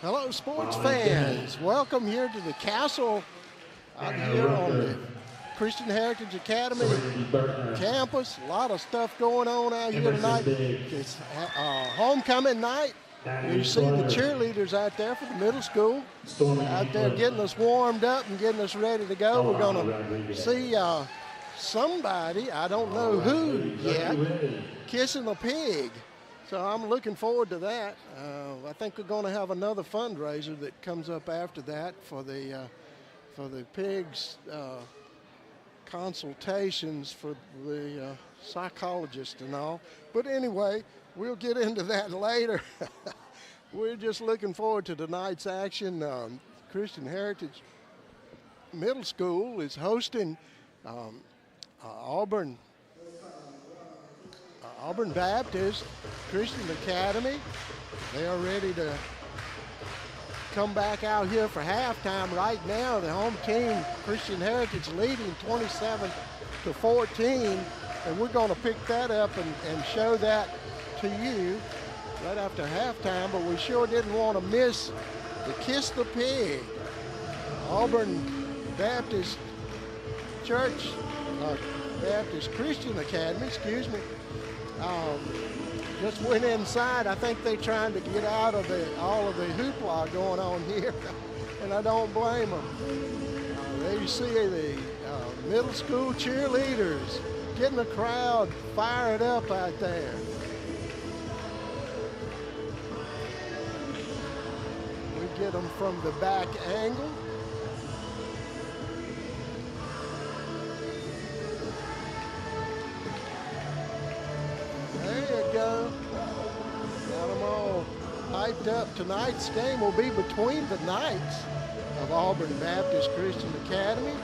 Hello, sports fans. Welcome here to the Castle out here on the Christian Heritage Academy campus. A lot of stuff going on out here tonight. It's homecoming night. You see the cheerleaders out there for the middle school out there getting us warmed up and getting us ready to go. We're going to see somebody, I don't know who yet, kissing a pig. So I'm looking forward to that. I think we're going to have another fundraiser that comes up after that for the pigs consultations for the psychologist and all. But anyway, we'll get into that later. We're just looking forward to tonight's action. Christian Heritage Middle School is hosting Auburn Baptist Christian Academy. They are ready to come back out here for halftime. Right now, the home team, Christian Heritage, leading 27-14, and we're going to pick that up and show that to you right after halftime, but we sure didn't want to miss the Kiss the Pig. Auburn Baptist Church, Baptist Christian Academy, excuse me, just went inside. I think they're trying to get out of all of the hoopla going on here, and I don't blame them. There you see the middle school cheerleaders getting the crowd fired up out there. We get them from the back angle. There you go. Got them all hyped up. Tonight's game will be between the Knights of Auburn Baptist Christian Academy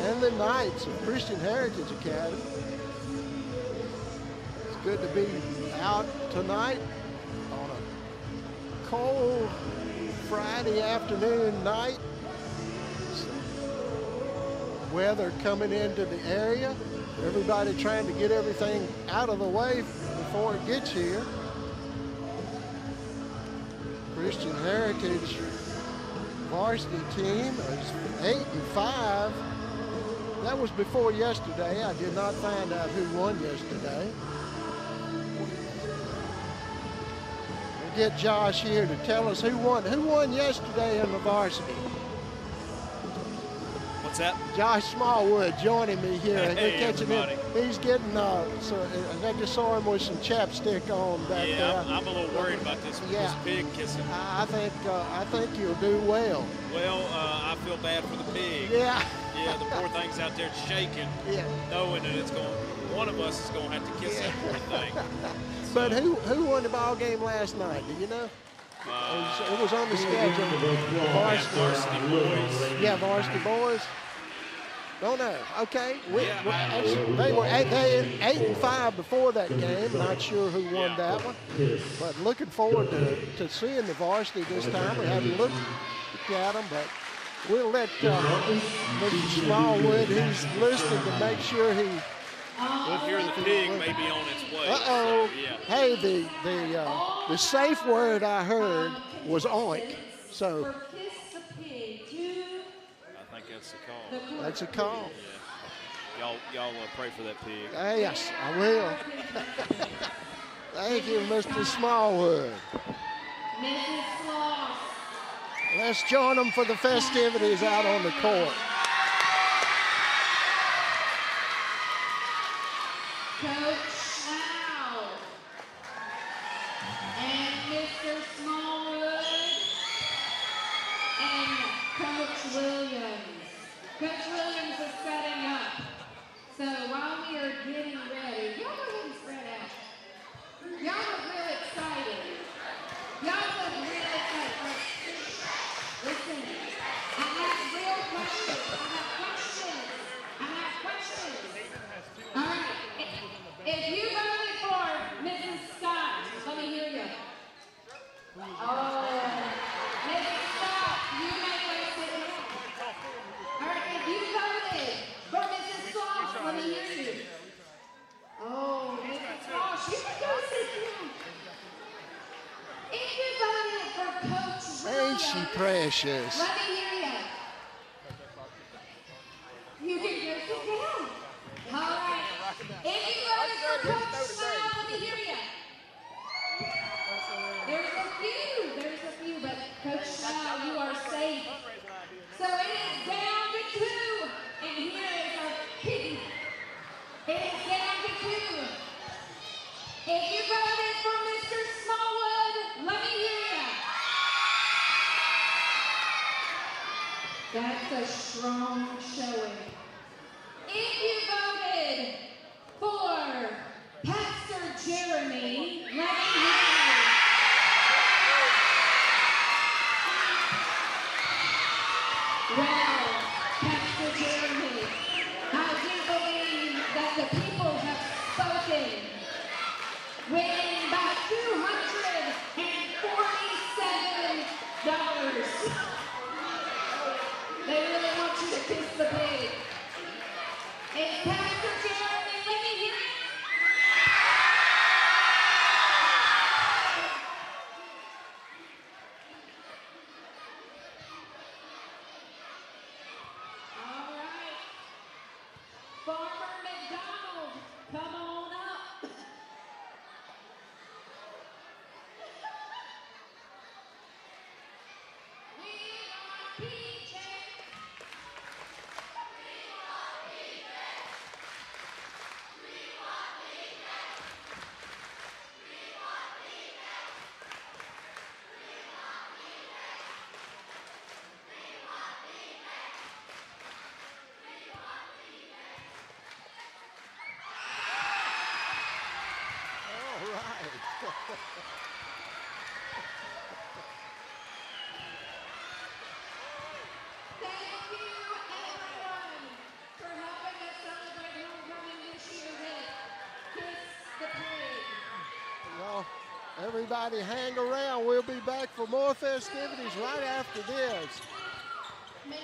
and the Knights of Christian Heritage Academy. It's good to be out tonight on a cold Friday afternoon night. Weather coming into the area. Everybody trying to get everything out of the way before it gets here. Christian Heritage varsity team is 8-5. That was before yesterday. I did not find out who won yesterday. We'll get Josh here to tell us who won. Who won yesterday in the varsity? What's that? Josh Smallwood joining me here. Hey, catching him. He's getting, I just saw him with some chapstick on back there. Yeah, I'm a little worried about this pig kissing. I think you'll do well. Well, I feel bad for the pig. Yeah. Yeah, the poor thing's out there shaking, knowing that one of us is going to have to kiss that poor thing. So, but who won the ball game last night? Do you know? It was on the schedule. Varsity boys. Yeah, varsity boys. Don't know. Okay. They were 8-5 before that game. Not sure who won that one. But looking forward to seeing the varsity this time. We haven't looked at them, but we'll let Mr. Smallwood, he's listening to make sure he. We'll hear the pig may be on its way. Uh-oh. So, yeah. Hey, the safe word I heard was oink. So I think that's the call. that's a call. Yeah. Y'all pray for that pig. Yes, I will. Thank you, Mr. Smallwood. Let's join them for the festivities out on the court. Coach Lau and Mr. Smallwood and Coach Williams. Coach Williams is setting up. So while we are getting ready, y'all go ahead and spread out. Y'all look real excited. Y'all look real excited. Listen, I have real questions. I have questions. All right. If you voted for Mrs. Scott, let me hear you. Oh, Mrs. Scott, you may go sit down. All right, if you voted for Mrs. Scott, let me hear you. Oh, Mrs. Scott, you can go sit down. she precious? Let me hear you. You can just sit down. All right. If you voted for Coach Smile, let me hear you. There's a few, but Coach Smile, you are safe. So it is down to 2, and here is our key. It is down to 2. If you voted for Mr. Smallwood, let me hear you. That's a strong showing. If you voted for Pastor Jeremy, let me hear you. Well, Pastor Jeremy, I do believe that the people have spoken, winning by $247. They really want you to kiss the pig. It's Pastor Jeremy, let me hear it. All right. Farmer McDonald, come on up. We are PJ. All right. Thank you, everyone, for helping us celebrate homecoming this year with Kiss the Pig. Well, everybody hang around. We'll be back for more festivities right after this. Mr.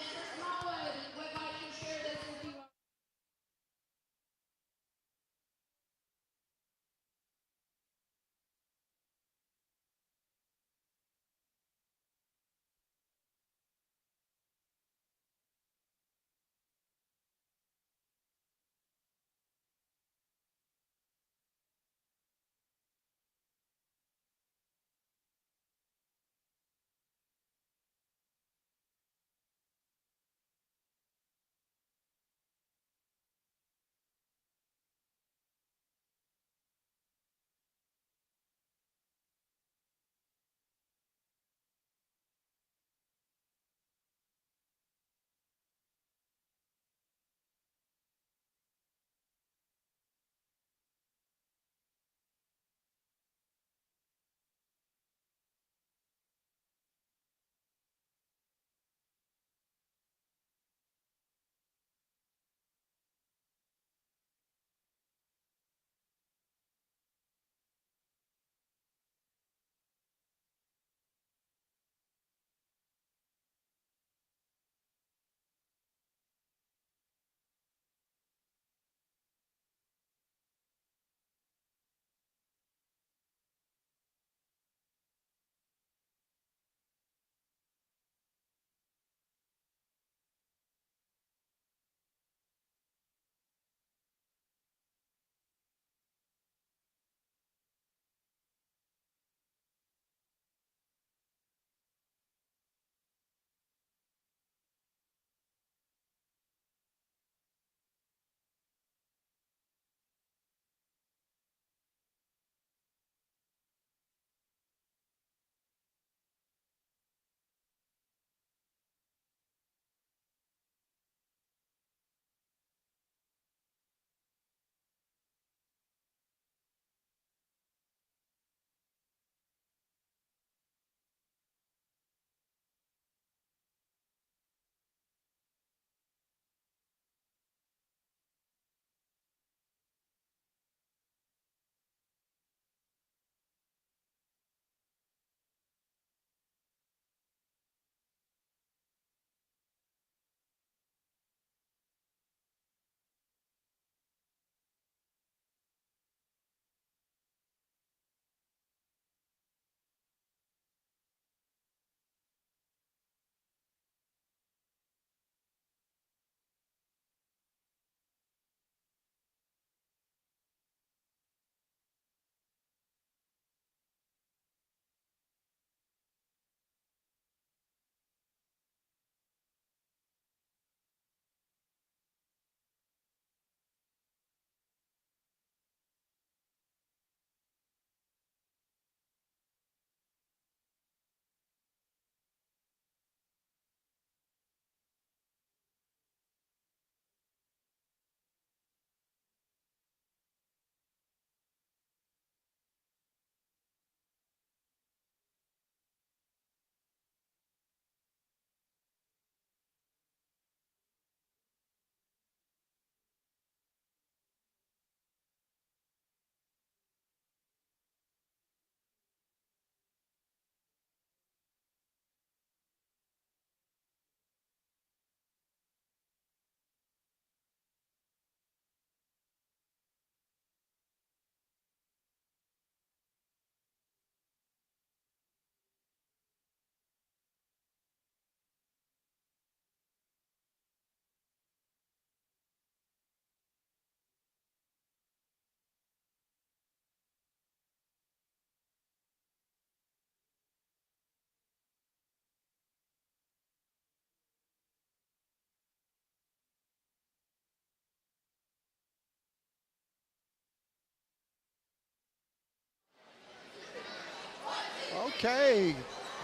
Okay,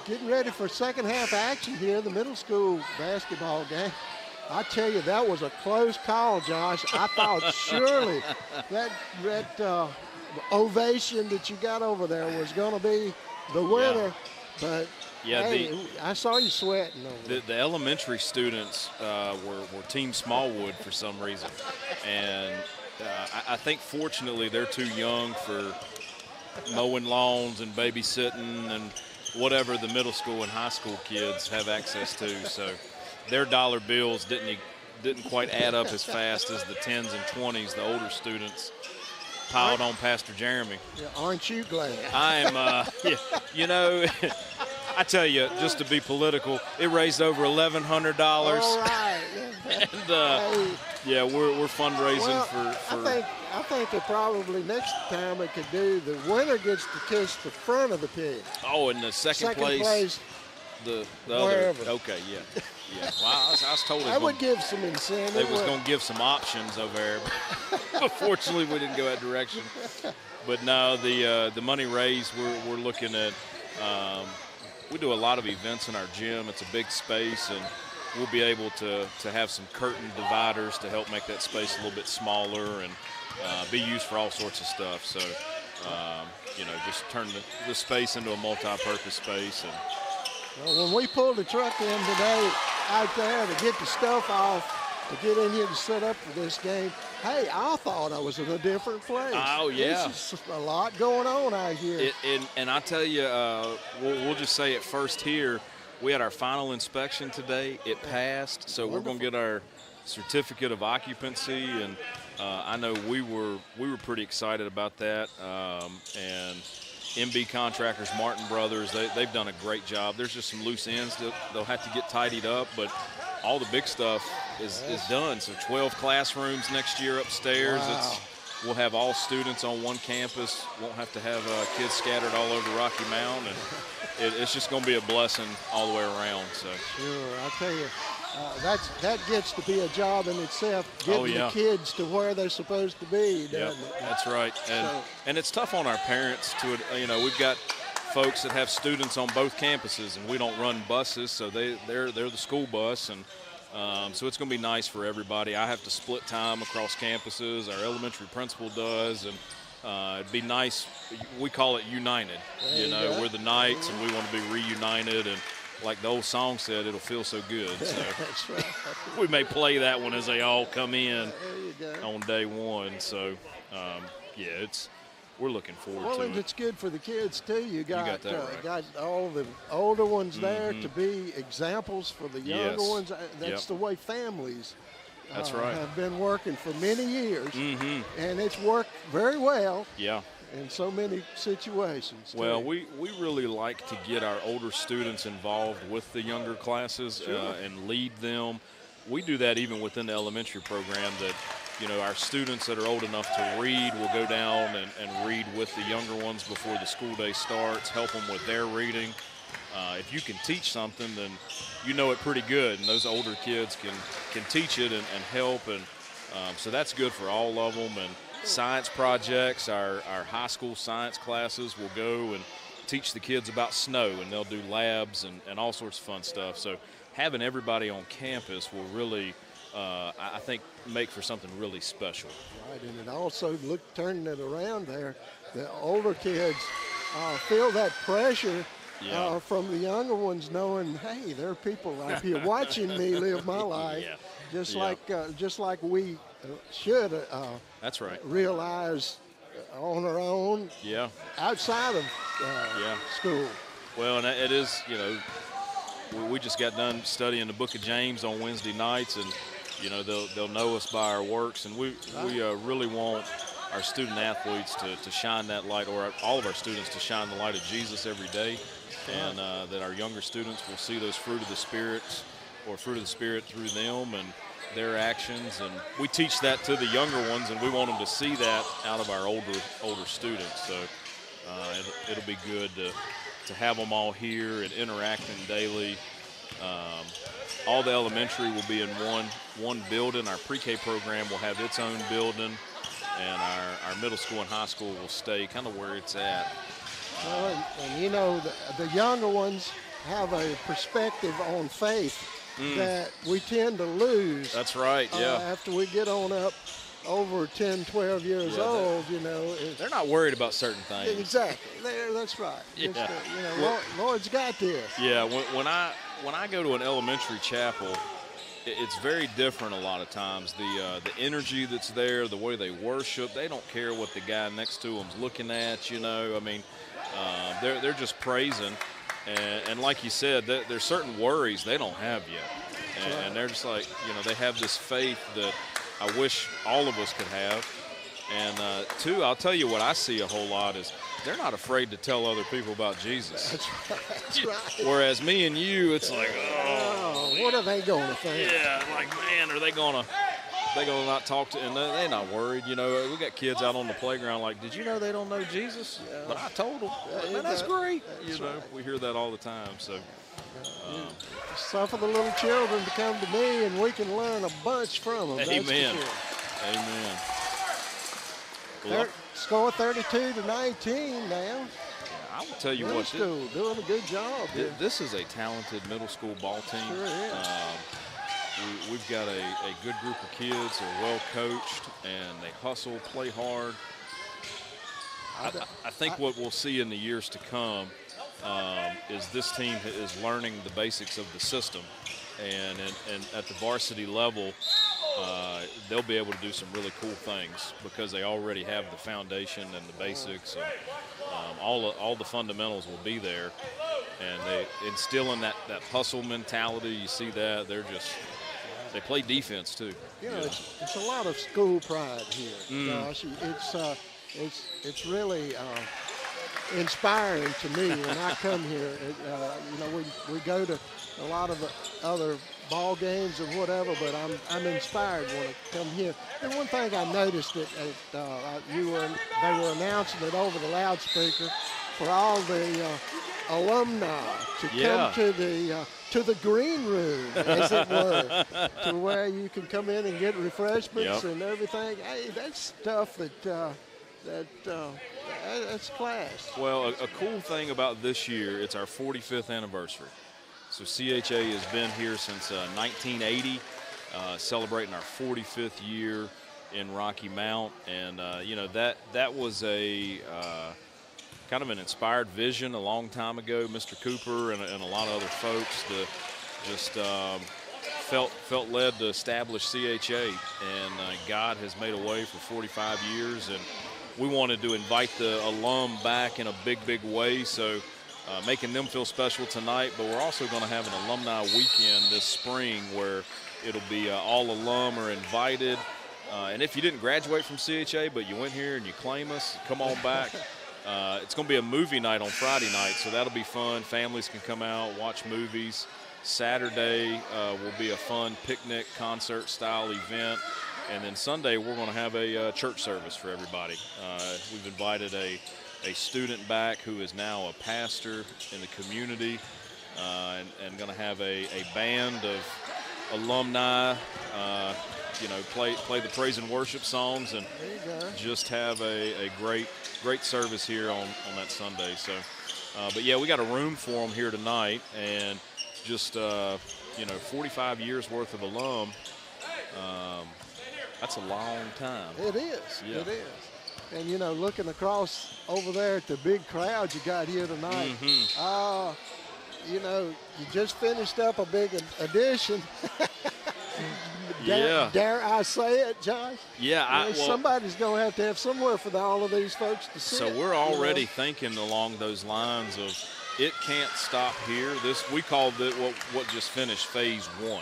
getting ready for second half action here, the middle school basketball game. I tell you, that was a close call, Josh. I thought surely that ovation that you got over there was going to be the winner, but yeah, hey, I saw you sweating over there. The elementary students were Team Smallwood for some reason, and I think fortunately they're too young for mowing lawns and babysitting and whatever the middle school and high school kids have access to. So their dollar bills didn't quite add up as fast as the 10s and 20s, the older students piled on Pastor Jeremy. Yeah, aren't you glad? I am, yeah, you know, I tell you, just to be political, it raised over $1,100. All right. And, yeah, we're fundraising for I think that probably next time we could do the winner gets to kiss the front of the pig. Oh, and the second place the wherever. other. Okay, yeah. Yeah. Well, I was told I would give some incentive. They was going to give some options over there, but fortunately we didn't go that direction. But no, the money raised, we're looking at. We do a lot of events in our gym. It's a big space, and we'll be able to have some curtain dividers to help make that space a little bit smaller and be used for all sorts of stuff. So, you know, just turn the space into a multi-purpose space. And well, when we pulled the truck in today out there to get the stuff off, to get in here to set up for this game, hey, I thought I was in a different place. Oh, yeah. There's a lot going on out here. And I tell you, we'll just say it first here. We had our final inspection today. It passed, so we're going to get our certificate of occupancy, and I know we were pretty excited about that. And MB Contractors, Martin Brothers, they've done a great job. There's just some loose ends that they'll have to get tidied up, but all the big stuff is done. So 12 classrooms next year upstairs. Wow. We'll have all students on one campus. Won't have to have kids scattered all over Rocky Mount, and it's just going to be a blessing all the way around. So sure, I tell you, that gets to be a job in itself, getting the kids to where they're supposed to be. Yep, that's right. And it's tough on our parents to, you know, we've got folks that have students on both campuses, and we don't run buses, so they're the school bus, and so it's going to be nice for everybody. I have to split time across campuses. Our elementary principal does, and it'd be nice. We call it united. You know, we're the Knights, and we want to be reunited. And like the old song said, it'll feel so good. So that's right. we may play that one as they all come in on day one. So yeah, we're looking forward to it. Well, and it's good for the kids too. You got that right. got all the older ones there to be examples for the younger ones. That's the way families that's right. have been working for many years, and it's worked very well. Yeah. In so many situations. Well, we really like to get our older students involved with the younger classes and lead them. We do that even within the elementary program, that, you know, our students that are old enough to read will go down and read with the younger ones before the school day starts, help them with their reading. If you can teach something, then you know it pretty good, and those older kids can teach it and help. And so that's good for all of them. And science projects, our high school science classes will go and teach the kids about snow, and they'll do labs and all sorts of fun stuff. So having everybody on campus will really, I think, make for something really special. Right, and it also, turning it around there, the older kids feel that pressure from the younger ones, knowing, hey, there are people out here watching me live my life, just like we should that's right. realize on our own outside of school. Well, and it is, you know, we just got done studying the book of James on Wednesday nights, and, you know, they'll know us by our works, and we really want our student athletes to shine that light, or all of our students to shine the light of Jesus every day, and that our younger students will see those fruit of the Spirit through them and their actions. And we teach that to the younger ones, and we want them to see that out of our older students. So it'll be good to have them all here and interacting daily. All the elementary will be in one building. Our pre-K program will have its own building, and our middle school and high school will stay kind of where it's at. Well, and you know, the younger ones have a perspective on faith that we tend to lose. That's right, yeah. After we get on up over 10, 12 years old, you know. They're not worried about certain things. Exactly. That's right. Yeah. You know, Lord's got this. Yeah, when I go to an elementary chapel, it's very different a lot of times. The energy that's there, the way they worship, they don't care what the guy next to them's looking at, you know. I mean, they're just praising. And like you said, there's certain worries they don't have yet. And they're just like, you know, they have this faith that I wish all of us could have. And two, I'll tell you what I see a whole lot is they're not afraid to tell other people about Jesus. That's right. That's right. Whereas me and you, it's like, oh, what are they going to think? Yeah, like, man, are they gonna not talk to? And they're not worried. You know, we got kids out on the playground like, did you know they don't know Jesus? Yeah. But I told them. Man, that's great. You know, we hear that all the time. So. Suffer the little children to come to me, and we can learn a bunch from them. Amen. Amen. Score 32-19 now. I will tell you Middle what. School doing a good job. This is a talented middle school ball team. Sure is. We've got a good group of kids. They're well coached, and they hustle, play hard. I think what we'll see in the years to come is this team is learning the basics of the system, and at the varsity level, they'll be able to do some really cool things because they already have the foundation and the basics, and all the fundamentals will be there, and they instill in that hustle mentality. You see that they play defense too. You know, it's a lot of school pride here, Josh. It's really inspiring to me when I come here. You know, we go to a lot of the other ball games and whatever, but I'm inspired when I come here. And one thing I noticed that they were announcing it over the loudspeaker for all the alumni to come to the green room, as it were, to where you can come in and get refreshments and everything. Hey, that's stuff that's class. Well, a cool thing about this year, it's our 45th anniversary. So CHA has been here since 1980, celebrating our 45th year in Rocky Mount. And, you know, that was a kind of an inspired vision a long time ago. Mr. Cooper and a lot of other folks just felt led to establish CHA. And God has made a way for 45 years. And we wanted to invite the alum back in a big, big way. So making them feel special tonight, but we're also going to have an alumni weekend this spring where it'll be all alum are invited. And if you didn't graduate from CHA, but you went here and you claim us, come on back. It's going to be a movie night on Friday night, so that'll be fun. Families can come out, watch movies. Saturday will be a fun picnic concert-style event. And then Sunday, we're going to have a church service for everybody. We've invited a student back who is now a pastor in the community, and going to have a band of alumni, you know, play the praise and worship songs, and just have a great service here on that Sunday. So, but yeah, we got a room for them here tonight, and just you know, 45 years worth of alum. That's a long time. It is. Yeah. It is. And, you know, looking across over there at the big crowd you got here tonight, you know, you just finished up a big addition. Dare I say it, Josh? Yeah. Somebody's going to have somewhere for all of these folks to sit. So we're already thinking along those lines of it can't stop here. We called it what just finished phase 1.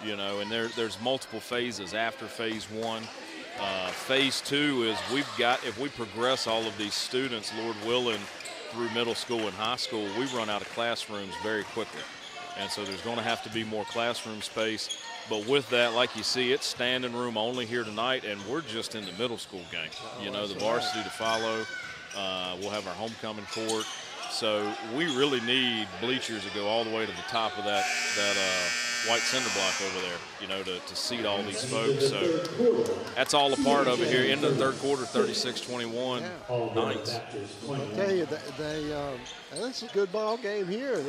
You know, and there's multiple phases after phase 1. Phase 2 is if we progress all of these students, Lord willing, through middle school and high school, we run out of classrooms very quickly. And so there's going to have to be more classroom space. But with that, like you see, it's standing room only here tonight, and we're just in the middle school game. You know, the varsity to follow. We'll have our homecoming court. So we really need bleachers to go all the way to the top of that white cinder block over there, you know, to seat all these folks. So that's all a part of it here. End of the third quarter, 36-21, Knights. I tell you, that's a good ball game here.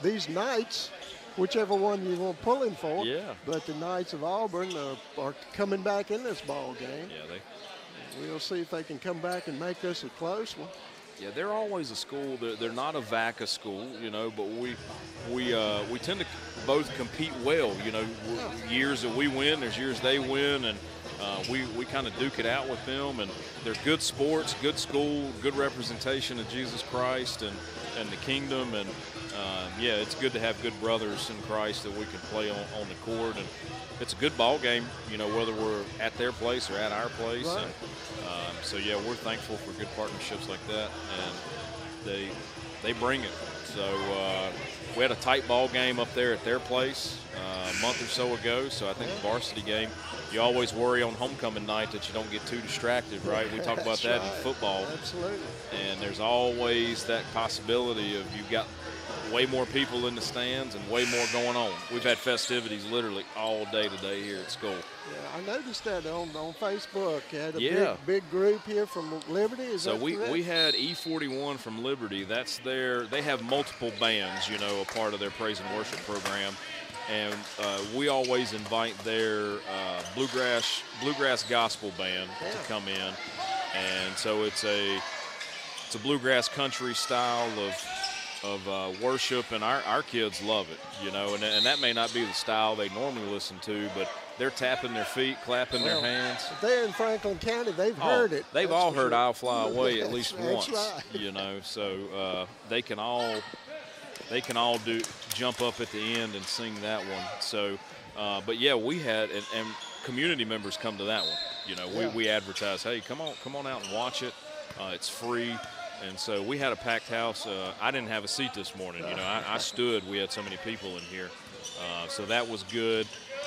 These Knights, whichever one you want pulling for. Yeah. But the Knights of Auburn are coming back in this ball game. Yeah, we'll see if they can come back and make this a close one. Yeah, they're always a school. They're not a VACA school, you know, but we tend to both compete well. You know, years that we win, there's years they win, and we kind of duke it out with them. And they're good sports, good school, good representation of Jesus Christ and the kingdom. And yeah, it's good to have good brothers in Christ that we can play on the court. And it's a good ball game, you know, whether we're at their place or at our place. Right. And, so yeah, we're thankful for good partnerships like that, and they bring it. So we had a tight ball game up there at their place a month or so ago. So I think the varsity game, you always worry on homecoming night that you don't get too distracted, right? We talk about that in football. Absolutely. And there's always that possibility of you've got way more people in the stands and way more going on. We've had festivities literally all day today here at school. Yeah, I noticed that on Facebook. You had Yeah. big group here from Liberty. Is So that we correct? had E41 from Liberty. That's they have multiple bands, you know, a part of their praise and worship program. And we always invite their bluegrass gospel band to come in. And so it's a bluegrass country style of worship, and our kids love it, you know, and that may not be the style they normally listen to, but they're tapping their feet, clapping their hands. They're in Franklin County. They've heard it. They've all heard "I'll Fly Away" at least That's once, right. you know. So they can all jump up at the end and sing that one. So, but yeah, we had and community members come to that one. You know, we advertise, hey, come on out and watch it. It's free. And so we had a packed house. I didn't have a seat this morning. You know, I stood. We had so many people in here. So that was good.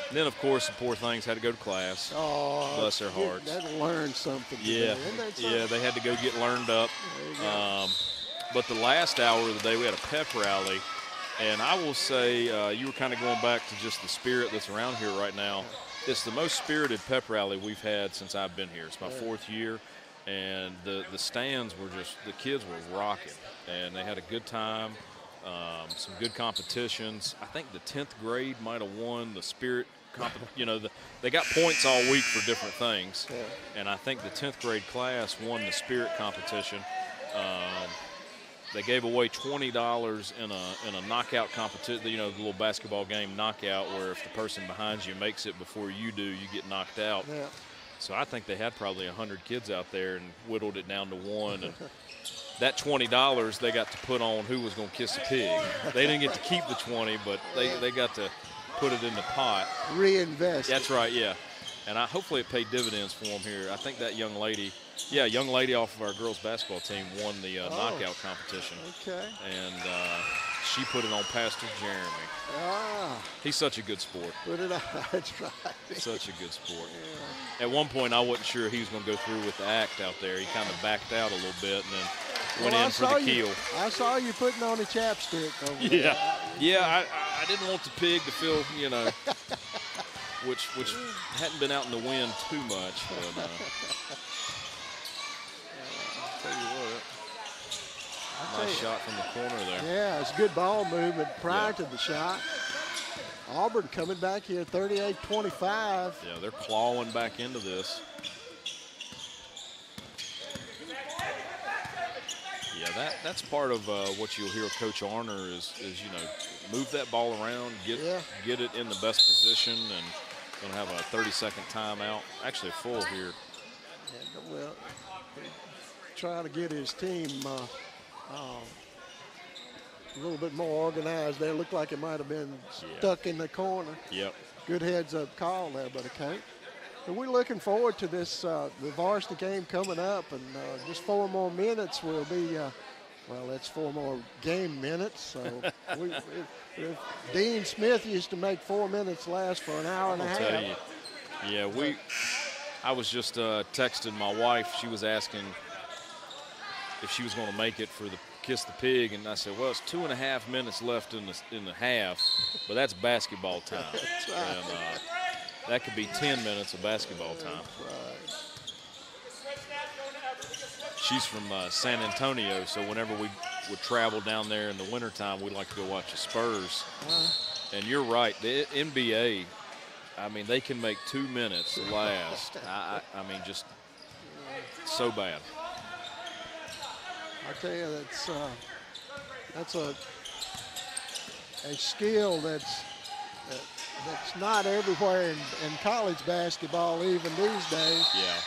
And then, of course, the poor things had to go to class. Oh, bless their hearts. They had to learn something today. Yeah, Isn't that something? yeah, they had to go get learned up. But the last hour of the day, we had a pep rally. And I will say, you were kind of going back to just the spirit that's around here right now. It's the most spirited pep rally we've had since I've been here. It's my fourth year. And the stands were the kids were rocking, and they had a good time, some good competitions. I think the 10th grade might have won the spirit you know, they got points all week for different things. Yeah. And I think the 10th grade class won the spirit competition. They gave away $20 in a knockout competition, you know, the little basketball game knockout, where if the person behind you makes it before you do, you get knocked out. Yeah. So I think they had probably 100 kids out there and whittled it down to one. And that $20 they got to put on who was going to kiss a pig. They didn't get to keep the 20, but they got to put it in the pot. Reinvest. That's right, yeah. And hopefully it paid dividends for them here. I think that young lady off of our girls basketball team won the knockout competition. Okay. And she put it on Pastor Jeremy. Ah. He's such a good sport. Put it on. That's right. Such a good sport. Yeah. At one point, I wasn't sure he was going to go through with the act out there. He kind of backed out a little bit and then went in for the kill. I saw you putting on a chapstick over Yeah. there. Yeah, I didn't want the pig to feel, you know, which hadn't been out in the wind too much. But I'll tell you what. Nice shot from the corner there. Yeah, it's good ball movement prior to the shot. Auburn coming back here 38-25. Yeah, they're clawing back into this. Yeah, that's part of what you'll hear Coach Arner is you know, move that ball around, get it in the best position, and going to have a 30-second timeout. Actually full here. Yeah, well, trying to get his team a little bit more organized there. Looked like it might have been stuck in the corner. Yep. Good heads-up call there, but okay. And we're looking forward to this, the varsity game coming up, and just 4 more minutes will be, well, that's 4 more game minutes. So if Dean Smith used to make 4 minutes last for an hour and a half. I'll tell you. Yeah, I was just texting my wife. She was asking if she was going to make it for kiss the pig, and I said, well, it's 2.5 minutes left in the half, but that's basketball time. That's right. And that could be 10 minutes of basketball time. Right. She's from San Antonio, so whenever we would travel down there in the wintertime, we'd like to go watch the Spurs. And you're right, the NBA, I mean, they can make 2 minutes last. I mean, just so bad. I tell you, that's a skill that's not everywhere in college basketball even these days. Yeah.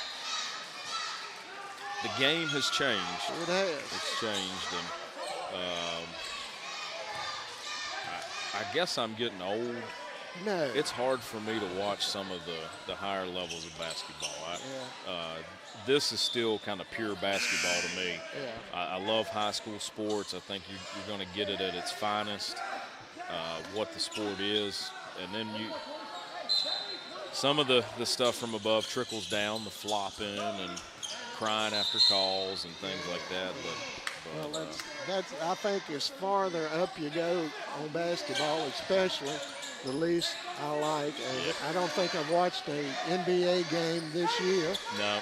The game has changed. It has. It's changed, and I guess I'm getting old. No. It's hard for me to watch some of the higher levels of basketball. This is still kind of pure basketball to me. Yeah. I love high school sports. I think you're going to get it at its finest, what the sport is. And then some of the stuff from above trickles down, the flopping and crying after calls and things like that. Well, that's I think as farther up you go on basketball, especially, the least I like. I don't think I've watched a NBA game this year. No.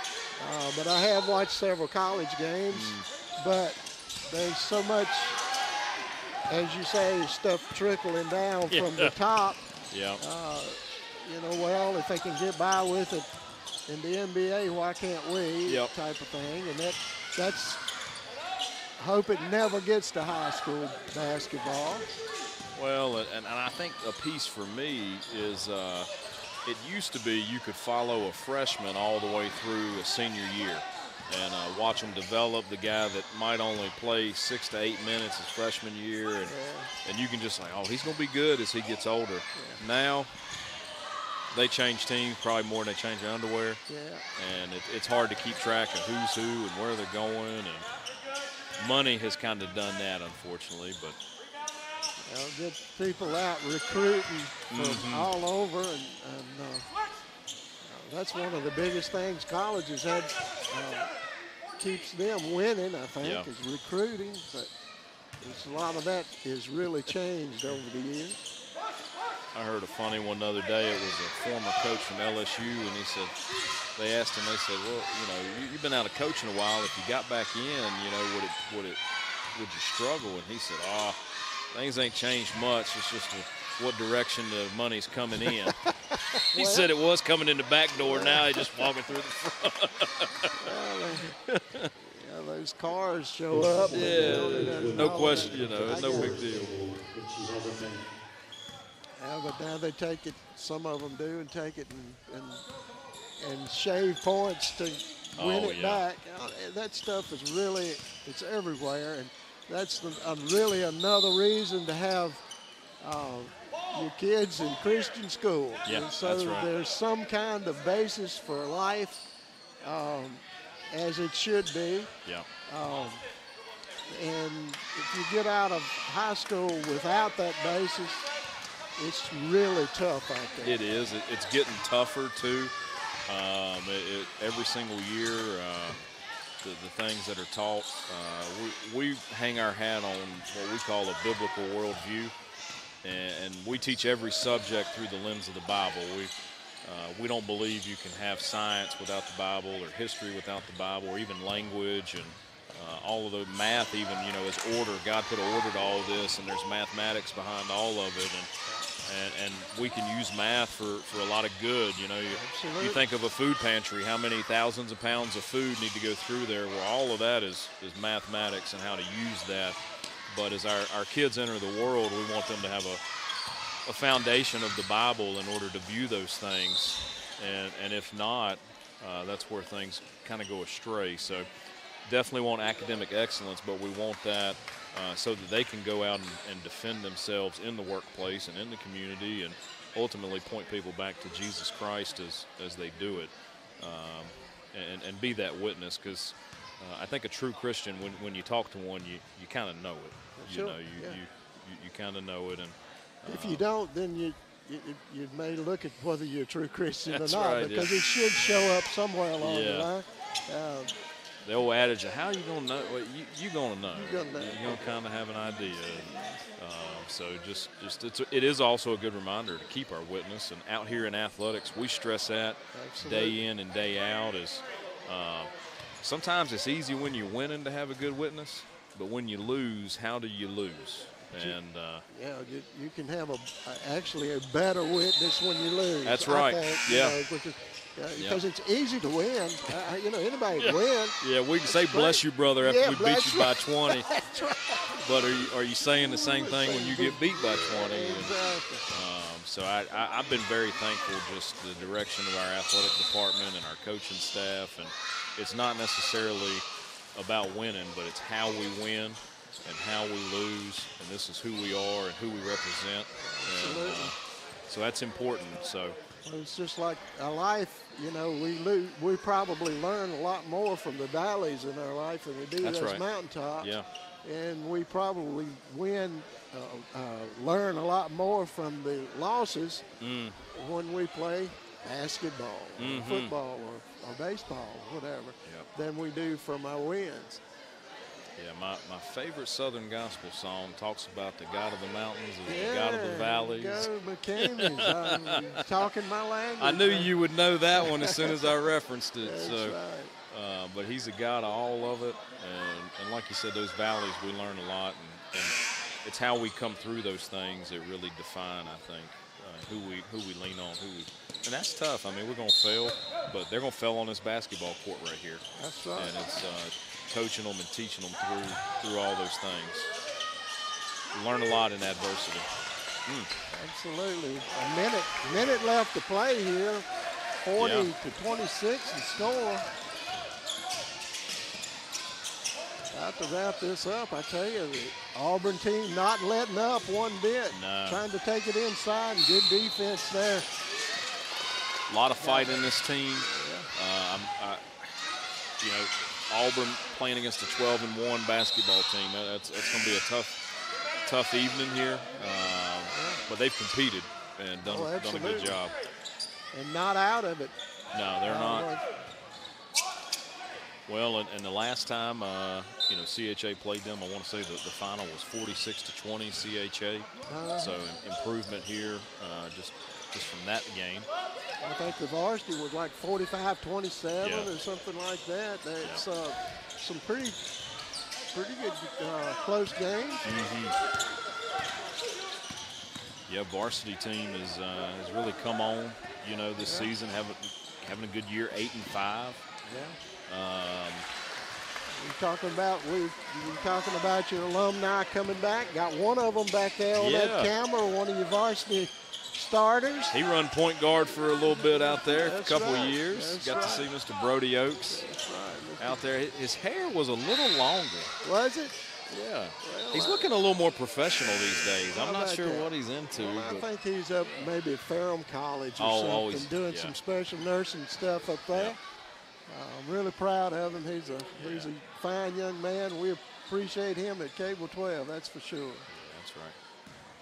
But I have watched several college games. But there's so much, as you say, stuff trickling down from the top. Yeah. Well, if they can get by with it in the NBA, why can't we? Yep. Type of thing. And that's hope it never gets to high school basketball. Well, and I think a piece for me is it used to be you could follow a freshman all the way through a senior year and watch them develop, the guy that might only play 6 to 8 minutes his freshman year, and you can just say, oh, he's going to be good as he gets older. Yeah. Now they change teams probably more than they change their underwear. Yeah. And it's hard to keep track of who's who and where they're going, and money has kind of done that, unfortunately, but get people out recruiting from all over, and that's one of the biggest things colleges had keeps them winning, I think, is recruiting. But a lot of that is really changed over the years. I heard a funny one the other day. It was a former coach from LSU, and he said, they asked him, they said, well, you've been out of coaching a while. If you got back in, would you struggle? And he said, things ain't changed much. It's just what direction the money's coming in. He said it was coming in the back door. Now he's just walking through the front. Those cars show up. No question. It's no big deal. Yeah, but now they take it. Some of them do, and take it and shave points to win it back. That stuff is it's everywhere, and that's really another reason to have your kids in Christian school. Yeah, and so that's right. There's some kind of basis for life, as it should be. Yeah. And if you get out of high school without that basis, it's really tough out there. It is. It's getting tougher, too. Every single year, the things that are taught, we hang our hat on what we call a biblical worldview, and we teach every subject through the lens of the Bible. We don't believe you can have science without the Bible, or history without the Bible, or even language, and all of the math, even, as order. God put order to all of this, and there's mathematics behind all of it, and we can use math for a lot of good. You think of a food pantry, how many thousands of pounds of food need to go through there? Well, all of that is mathematics and how to use that. But as our kids enter the world, we want them to have a foundation of the Bible in order to view those things. And if not, that's where things kind of go astray. So definitely want academic excellence, but we want that so that they can go out and defend themselves in the workplace and in the community, and ultimately point people back to Jesus Christ as they do it, and be that witness. Because I think a true Christian, when you talk to one, you kind of know it. Sure. You kind of know it, and if you don't, then you may look at whether you're a true Christian or not, right, because it should show up somewhere along the line. the old adage of how you gonna know? Well, you gonna know. You're gonna know. You're gonna kind of have an idea. So it is also a good reminder to keep our witness. And out here in athletics, we stress that day in and day out. Is sometimes it's easy when you're winning to have a good witness, but when you lose, how do you lose? And yeah, you can have actually a better witness when you lose. That's right. I think, Yeah. Because it's easy to win. Anybody can win. Yeah, we can say bless you, brother, after we beat you by 20. That's right. But are you saying the same thing when you get beat by 20? Exactly. So I've been very thankful just the direction of our athletic department and our coaching staff. And it's not necessarily about winning, but it's how we win and how we lose. And this is who we are and who we represent. And, so that's important. So. Well, it's just like our life, we probably learn a lot more from the valleys in our life than we do those mountaintops. Yeah. And we probably learn a lot more from the losses when we play basketball, or football, or baseball, whatever, than we do from our wins. Yeah, my favorite Southern gospel song talks about the God of the mountains and the God of the valleys. Go McCammons, talking my language. I knew you would know that one as soon as I referenced it. That's right. But he's a God of all of it, and like you said, those valleys we learn a lot, and it's how we come through those things that really define, I think, who we lean on, and that's tough. I mean, we're gonna fail, but they're gonna fail on this basketball court right here. That's right. And it's coaching them and teaching them through all those things. We learn a lot in adversity. Absolutely. A minute left to play here. 40 to 26 and score. About to wrap this up. I tell you, the Auburn team not letting up one bit. No. Trying to take it inside, and good defense there. A lot of fight in this team. Auburn playing against a 12-1 basketball team. That's going to be a tough evening here. But they've competed and done a good job. And not out of it. No, they're not. Well, and the last time, CHA played them, I want to say that the final was 46-20 CHA. So improvement here just from that game. I think the varsity was like 45-27 or something like that. That's some pretty good close games. Yeah, varsity team has really come on, this season, having a good year, 8-5. Yeah. We're talking about your alumni coming back. Got one of them back there on that camera, one of your varsity starters. He run point guard for a little bit out there for a couple of years. Got to see Mr. Brody Oaks out there. His hair was a little longer. Was it? Yeah. Well, he's looking a little more professional these days. I'm not sure that? what he's into. Well, I but think he's up maybe at Ferrum College or something, doing some special nursing stuff up there. I'm really proud of him. He's a fine young man. We appreciate him at Cable 12, that's for sure. Yeah, that's right.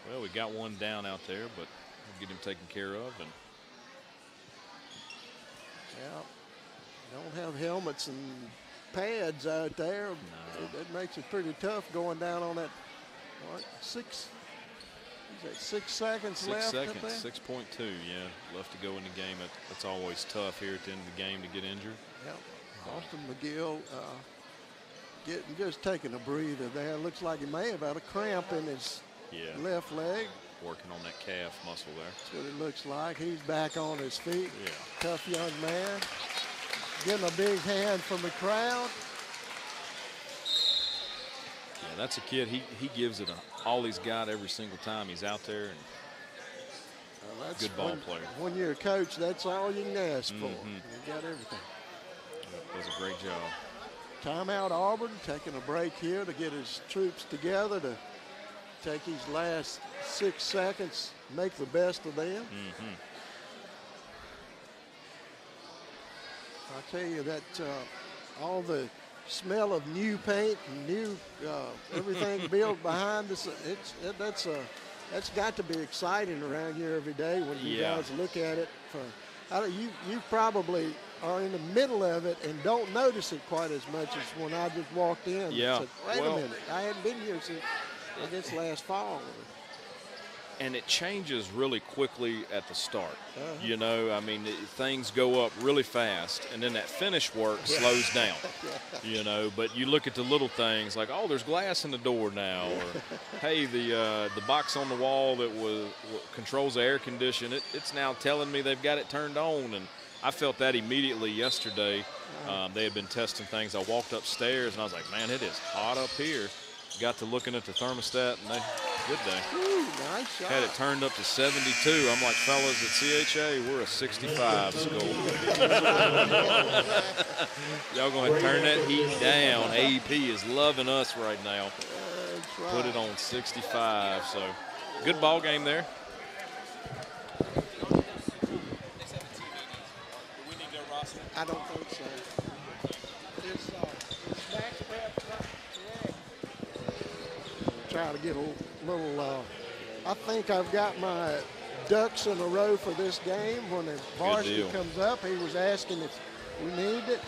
Well, we got one down out there, but we'll get him taken care of. And don't have helmets and pads out there. No. It makes it pretty tough going down on that. What, 6 seconds left? 6 seconds, 6.2, left to go in the game. That's always tough here at the end of the game to get injured. Yep. Austin McGill just taking a breather there. Looks like he may have had a cramp in his left leg. Working on that calf muscle there. That's what it looks like. He's back on his feet. Yeah. Tough young man. Getting a big hand from the crowd. Yeah, that's a kid. He gives it all he's got every single time he's out there. And good ball player. When you're a coach, that's all you can ask for. You got everything. Does a great job. Timeout Auburn, taking a break here to get his troops together to take his last 6 seconds, make the best of them. I tell you that all the smell of new paint and new everything built behind us, that's got to be exciting around here every day when you guys look at it You probably are in the middle of it and don't notice it quite as much as when I just walked in. Yeah. And said, wait a minute, I hadn't been here since I guess last fall. And it changes really quickly at the start. You know, I mean, things go up really fast, and then that finish work slows down. You know, but you look at the little things like, oh, there's glass in the door now, or hey, the box on the wall that controls the air condition, it's now telling me they've got it turned on, and I felt that immediately yesterday. They had been testing things. I walked upstairs, and I was like, man, it is hot up here. Got to looking at the thermostat, and good day. Ooh, nice shot. Had it turned up to 72. I'm like, fellas, at CHA, we're a 65 school. Y'all going to turn that heat down. AEP is loving us right now. That's right. Put it on 65. So, good ball game there. I don't think so. It's Max Prep correct. Try to get a little. I think I've got my ducks in a row for this game. When the varsity comes up, he was asking if we need it.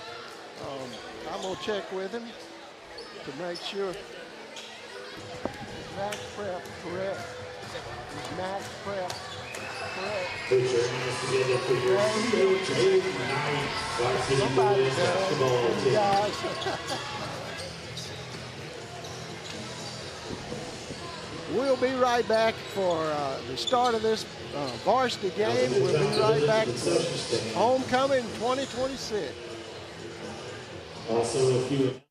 I'm gonna check with him to make sure. Max Prep correct. Is Max Prep correct? Put your hands together for your CHA varsity boys basketball team. Guys. We'll be right back for the start of this varsity game. We'll be right back for homecoming 2026. Also, if you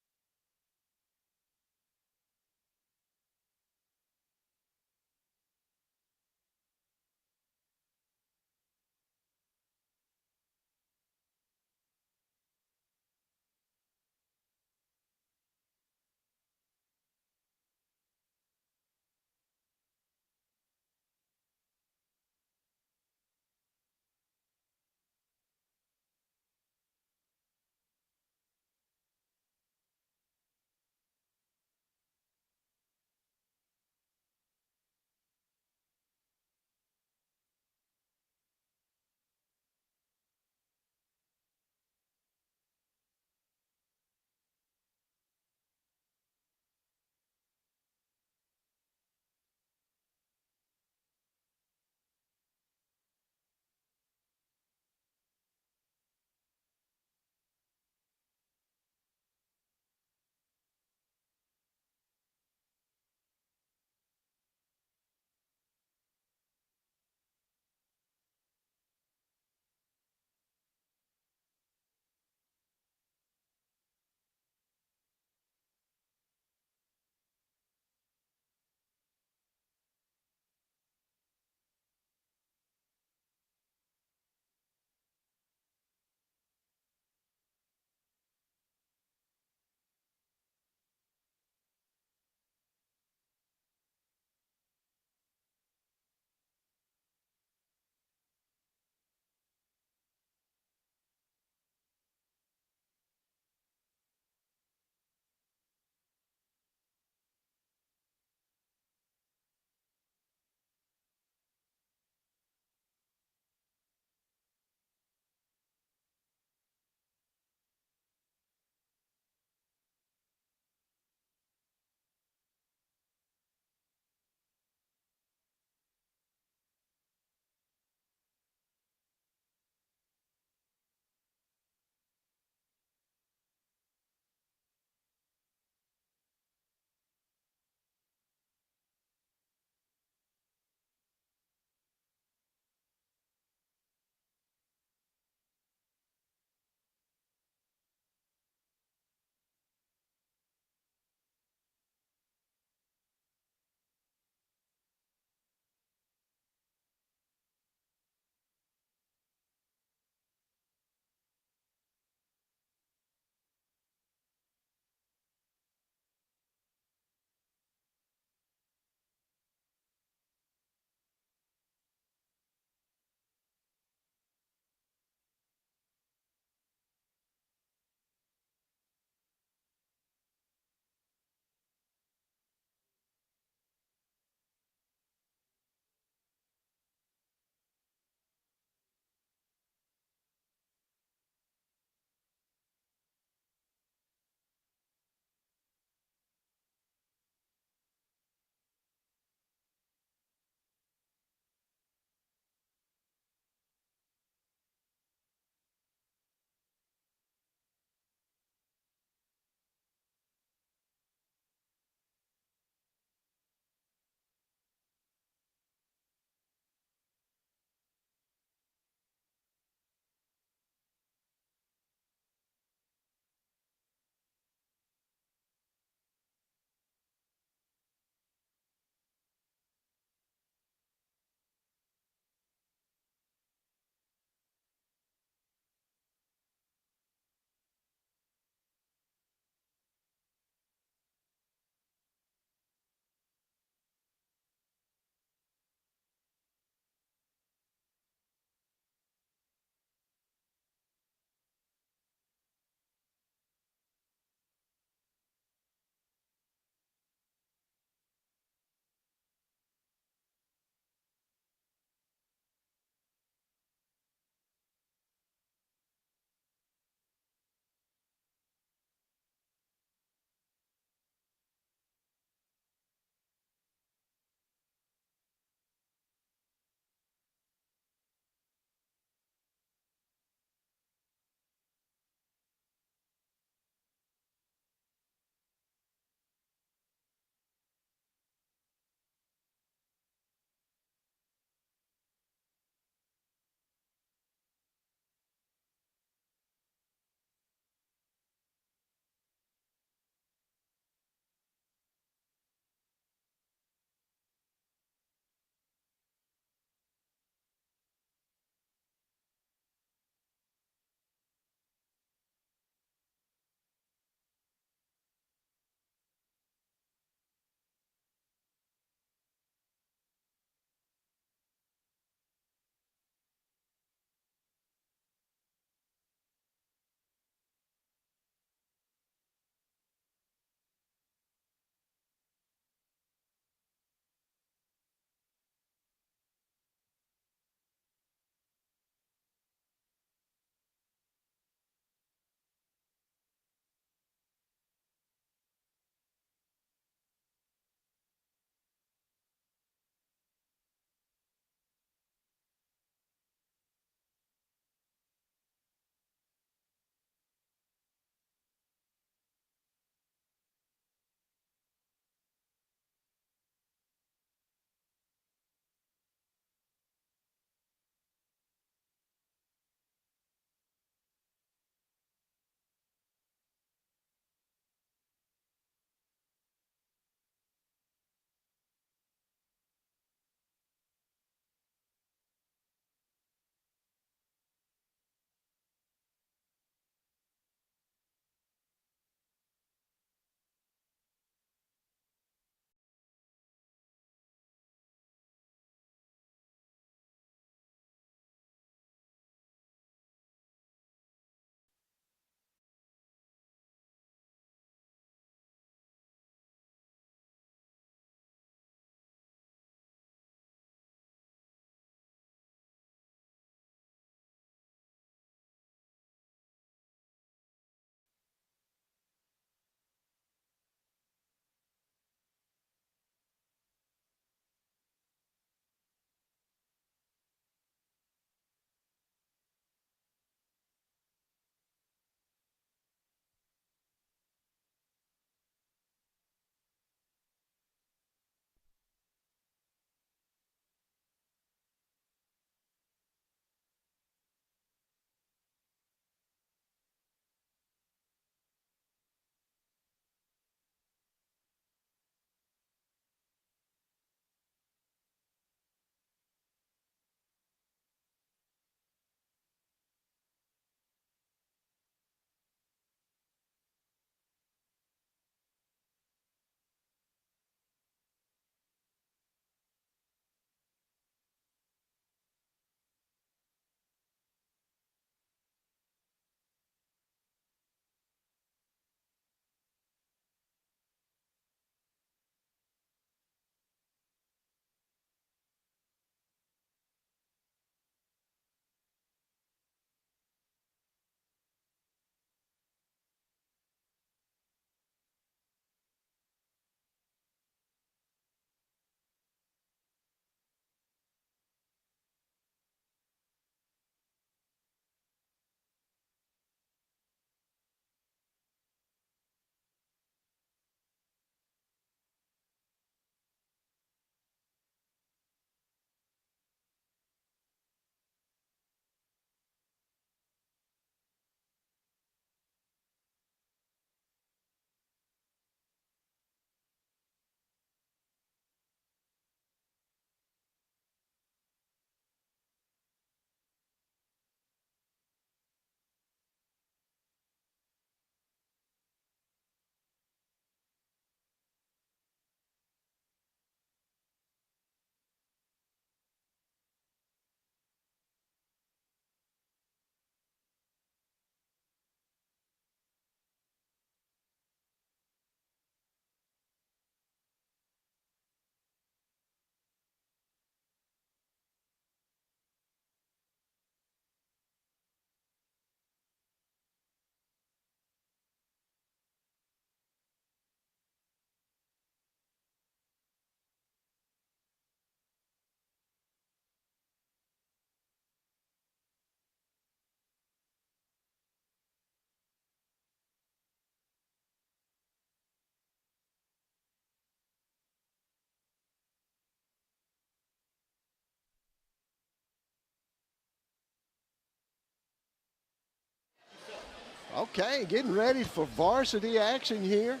Okay, getting ready for varsity action here.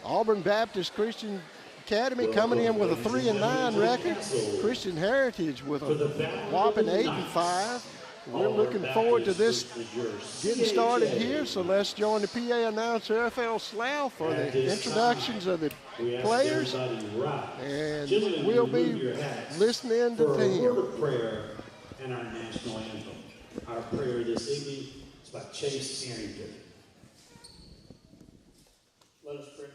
Auburn Baptist Christian Academy coming in with a 3-9 record. Christian Heritage with a whopping 8-5. We're looking forward to this getting started here, so let's join the PA announcer, F.L. Slough, for the introductions of the players, and we'll be listening to him. Prayer and our national anthem. Our prayer this evening is by Chase Harrington. Let us pray.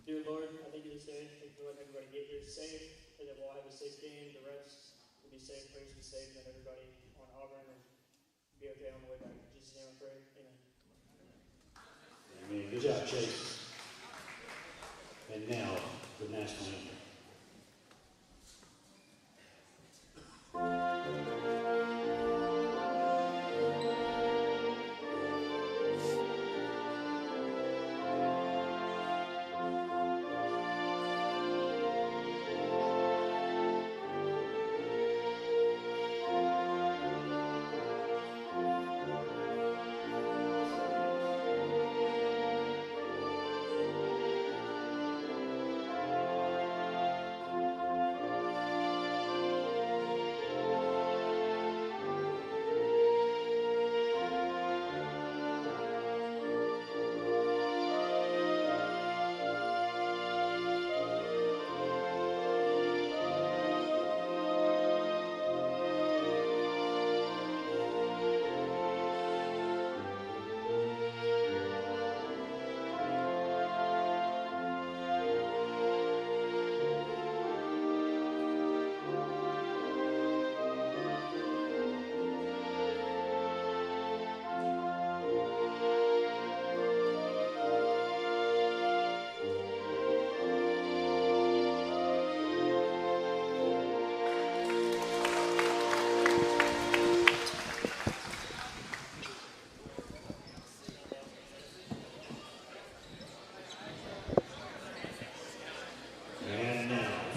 Dear Lord, I thank you this day. Thank you for letting everybody get here safe, and that we'll have a safe game. The rest will be safe, players will be safe, and everybody on Auburn will be okay on the way back. In Jesus' name I pray. Amen. Amen. Good job, Chase. And now, the national anthem.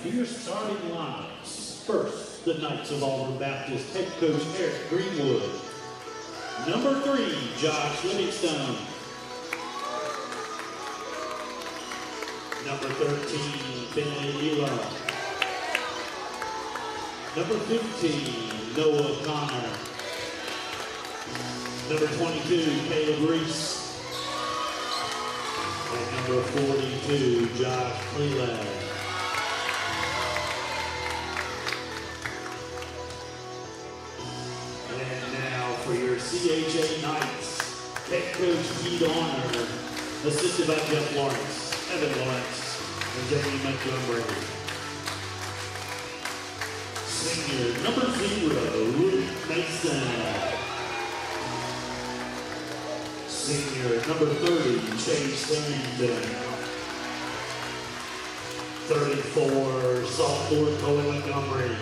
Your starting lineups. First, the Knights of Auburn Baptist head coach Eric Greenwood. Number 3, Josh Livingstone. Number 13, Finley Nilo. Number 15, Noah Connor. Number 22, Caleb Reese. And number 42, Josh Cleland. CHA Knights, head coach Pete Honor, assisted by Jeff Lawrence, Evan Lawrence, and Jamie Montgomery. Senior number 0, Luke Mason. Senior number 30, Chase Harrington. 34, sophomore Cole Montgomery.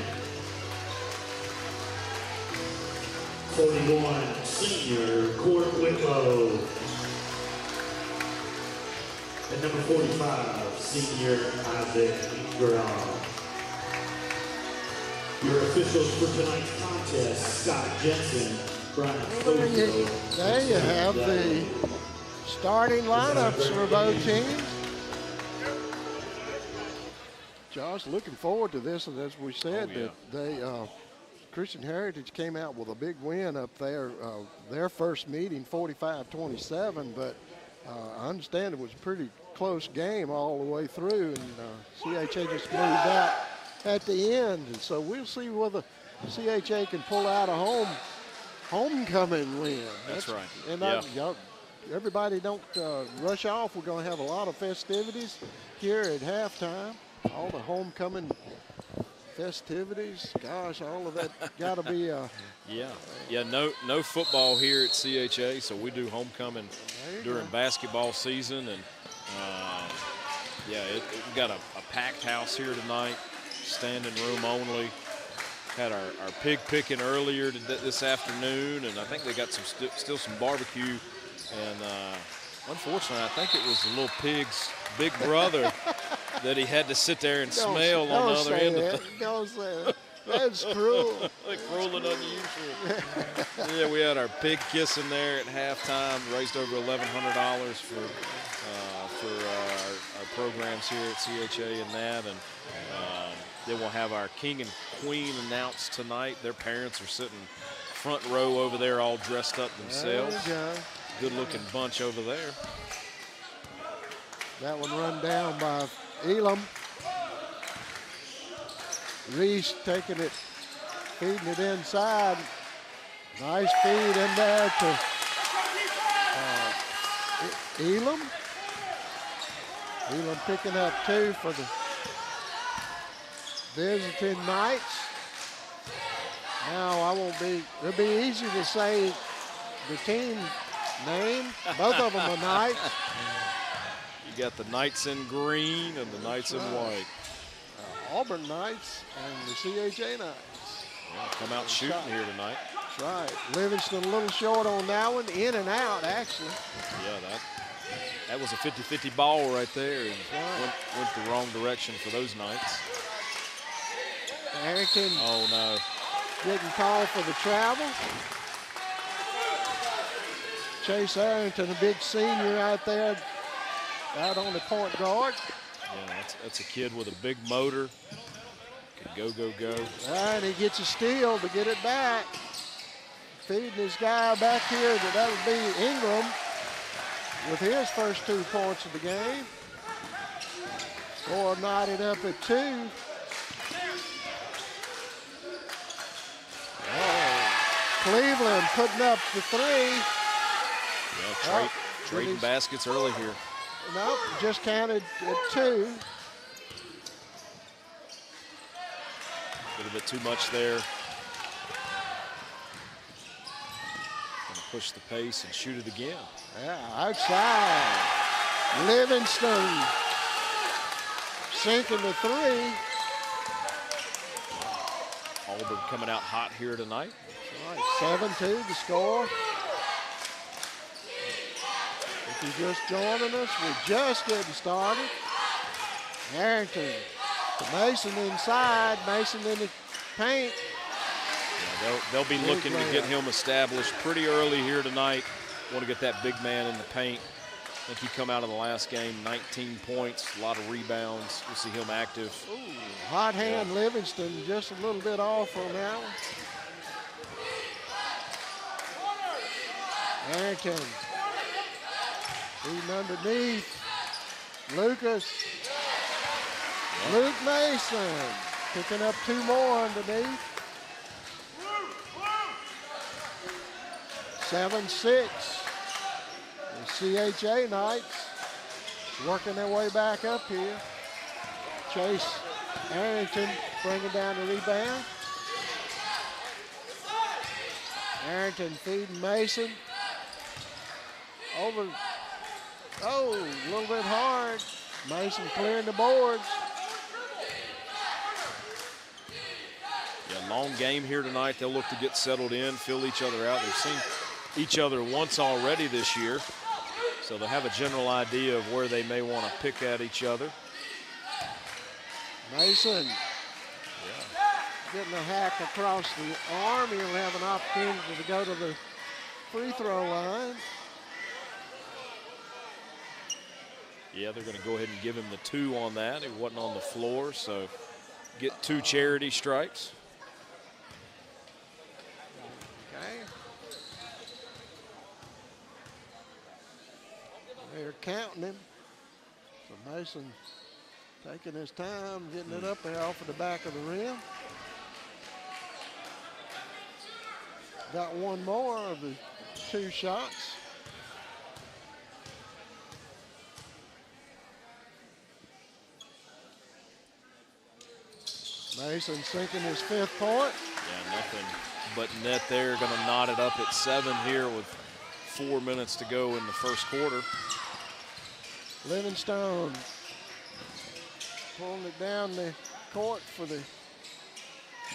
41, senior Court Whitlow. And number 45, senior Isaac Ingram. Your officials for tonight's contest, Scott Jensen, Brian Fogle. There you have the starting lineups for both teams. Josh, looking forward to this, and as we said, that they Christian Heritage came out with a big win up there, their first meeting, 45-27, but I understand it was a pretty close game all the way through, and CHA just moved out at the end, and so we'll see whether CHA can pull out a homecoming win. That's right. And everybody don't rush off. We're going to have a lot of festivities here at halftime, all the homecoming festivities, gosh, all of that got to be no football here at CHA, so we do homecoming during basketball season, and we've got a packed house here tonight, standing room only. Had our pig picking earlier this afternoon, and I think they got still some barbecue, and unfortunately I think it was the little pig's big brother that he had to sit there and smell on the other end of the. Don't say that. That's cruel. Cruel and unusual. Yeah, we had our pig kiss in there at halftime. Raised over $1,100 for our programs here at CHA and that. And then we'll have our king and queen announced tonight. Their parents are sitting front row over there, all dressed up themselves. There you go. Good-looking bunch over there. That one run down by Elam. Reese taking it, feeding it inside. Nice feed in there to Elam. Elam picking up 2 for the visiting Knights. Now it'll be easy to say the team name. Both of them are Knights. You got the Knights in green and the Knights in white. Auburn Knights and the CHA Knights. Yeah, come out shooting here tonight. That's right. Livingston a little short on that one. In and out, actually. Yeah, that was a 50-50 ball right there. And went the wrong direction for those Knights. Harrington. Oh, no. Didn't call for the travel. Chase Harrington, a big senior out there, out on the point guard. Yeah, that's a kid with a big motor. Can go. And he gets a steal to get it back. Feeding his guy back here, that would be Ingram with his first 2 points of the game. Score knotted up at 2. Oh, Cleveland putting up the 3. Yeah, trading baskets early here. Nope, just counted at 2. A little bit too much there. Gonna push the pace and shoot it again. Yeah, outside. Livingston sinking the 3. Auburn coming out hot here tonight. All right, 7-2 the score. If you're just joining us, we're just getting started. Harrington to Mason inside, Mason in the paint. Yeah, they'll be looking to get him established pretty early here tonight. Want to get that big man in the paint. I think he come out of the last game, 19 points, a lot of rebounds. We'll see him active. Ooh, hot hand Livingston, just a little bit off on that one. Harrington feeding underneath. Lucas. Luke Mason picking up 2 more underneath. 7-6. The CHA Knights working their way back up here. Chase Harrington bringing down the rebound. Harrington feeding Mason. Over. Oh, a little bit hard. Mason clearing the boards. Yeah, long game here tonight. They'll look to get settled in, fill each other out. They've seen each other once already this year, so they'll have a general idea of where they may want to pick at each other. Mason getting a hack across the arm. He'll have an opportunity to go to the free throw line. Yeah, they're going to go ahead and give him the 2 on that. He wasn't on the floor, so get 2 charity strikes. Okay. They're counting him. So Mason taking his time, getting it up there off of the back of the rim. Got 1 more of the 2 shots. Mason sinking his 5th point. Yeah, nothing but net there. Going to knot it up at 7 here with 4 minutes to go in the first quarter. Livingstone pulling it down the court for the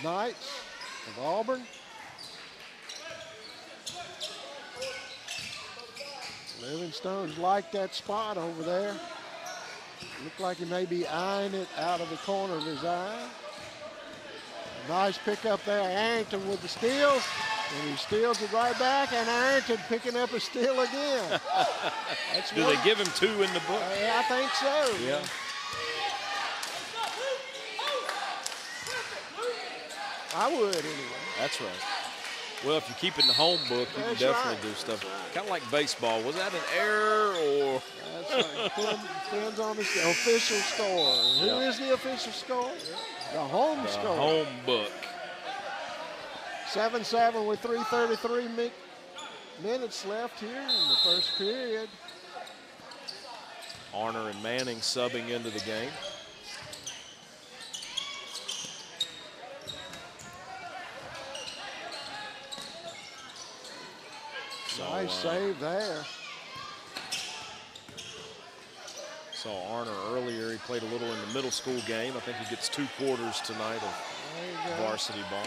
Knights of Auburn. Livingstone's like that spot over there. Looked like he may be eyeing it out of the corner of his eye. Nice pickup there. Arrington with the steals. And he steals it right back, and Arrington picking up a steal again. Do they give him 2 in the book? Yeah, I think so. Yeah. I would anyway. That's right. Well, if you keep it in the home book, you can definitely do stuff. Kind of like baseball. Was that an error or? That's right. Depends on the official score. Who is the official score? The home score. Home book. 7-7 with 3:33 minutes left here in the first period. Arner and Manning subbing into the game. Nice save there. Saw Arner earlier. He played a little in the middle school game. I think he gets 2 quarters tonight of varsity ball.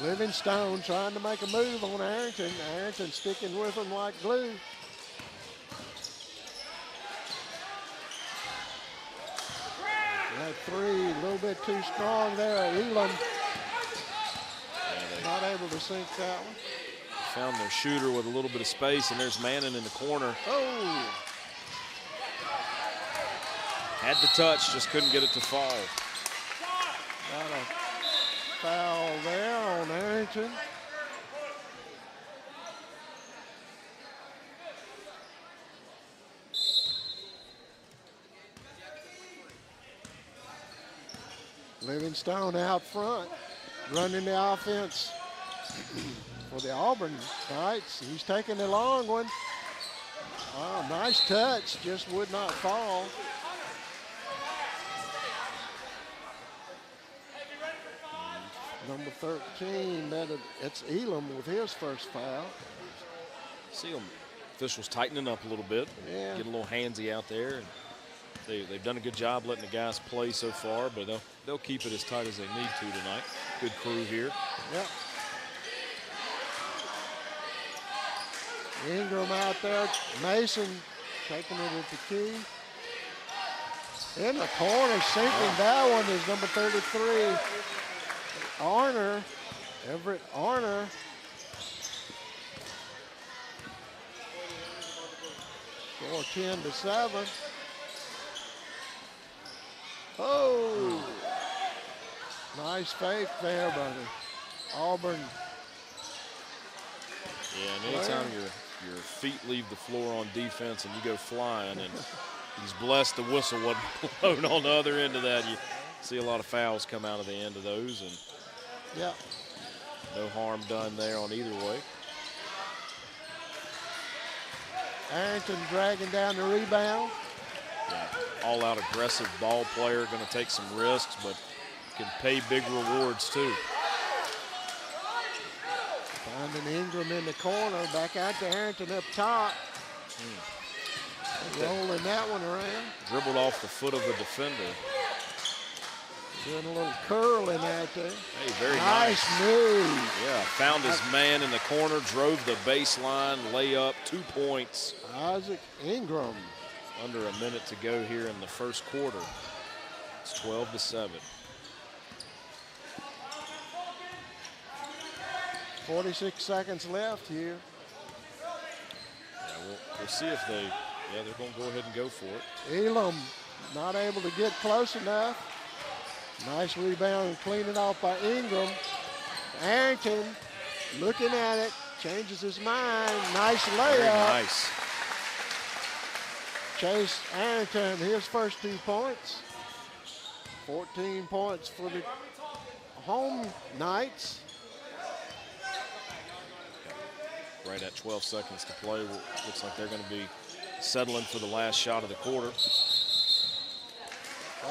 Livingstone trying to make a move on Arrington. Arrington sticking with him like glue. That 3, a little bit too strong there. Elam not able to sink that one. Found their shooter with a little bit of space, and there's Manning in the corner. Oh! Had the touch, just couldn't get it to fall. Got a foul there on Arrington. Livingstone out front, running the offense for the Auburn Knights. He's taking the long one. Oh, nice touch, just would not fall. Number 13, it's Elam with his first foul. See them officials tightening up a little bit. Yeah. Get a little handsy out there. And they've done a good job letting the guys play so far, but they'll keep it as tight as they need to tonight. Good crew here. Yep. Ingram out there. Mason taking it at the key. In the corner, sinking that one is number 33. Arner, Everett Arner. Score 10-7. Oh, nice fake there, buddy. Auburn. Yeah, and anytime your feet leave the floor on defense and you go flying, and he's blessed the whistle wasn't blown on the other end of that. You see a lot of fouls come out of the end of those, and yeah, no harm done there on either way. Arrington dragging down the rebound. Yeah, all-out aggressive ball player, going to take some risks, but can pay big rewards too. Finding Ingram in the corner, back out to Arrington up top. Rolling that one around. Dribbled off the foot of the defender. Doing a little curling out there. Hey, very nice move. Yeah, found his man in the corner, drove the baseline, layup, 2 points. Isaac Ingram. Under a minute to go here in the first quarter. It's 12-7. 46 seconds left here. Yeah, we'll see if they're going to go ahead and go for it. Elam not able to get close enough. Nice rebound and clean it off by Ingram. Arrington looking at it, changes his mind. Nice layup. Very nice. Chase Arrington, his first 2 points. 14 points for the home Knights. Right at 12 seconds to play. Looks like they're going to be settling for the last shot of the quarter.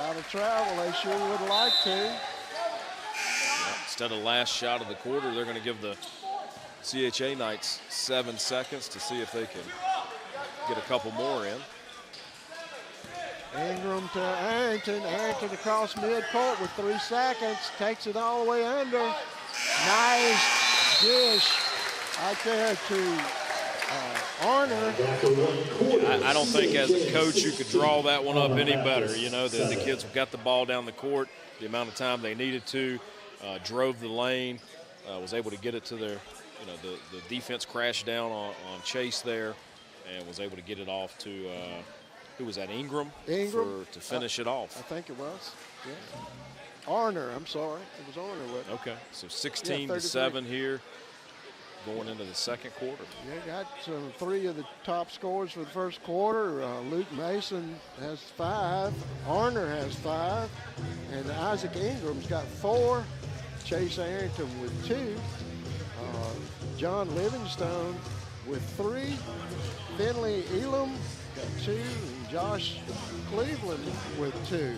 Out of travel, they sure would like to. Yeah, instead of last shot of the quarter, they're going to give the CHA Knights 7 seconds to see if they can get a couple more in. Ingram to Arrington. Arrington across midcourt with 3 seconds. Takes it all the way under. Nice dish right there to Arner. I don't think as a coach you could draw that one up any better. You know, the kids have got the ball down the court the amount of time they needed to, drove the lane, was able to get it to their, you know, the defense crashed down on Chase there and was able to get it off to, who was that, Ingram? Ingram. To finish it off. I think it was, yeah. Arner, I'm sorry. It was Arner. Okay, so 16-7 here going into the second quarter. Yeah, got three of the top scorers for the first quarter. Luke Mason has 5. Arner has 5. And Isaac Ingram's got 4. Chase Arrington with 2. John Livingstone with 3. Finley Elam got 2. And Josh Cleveland with 2.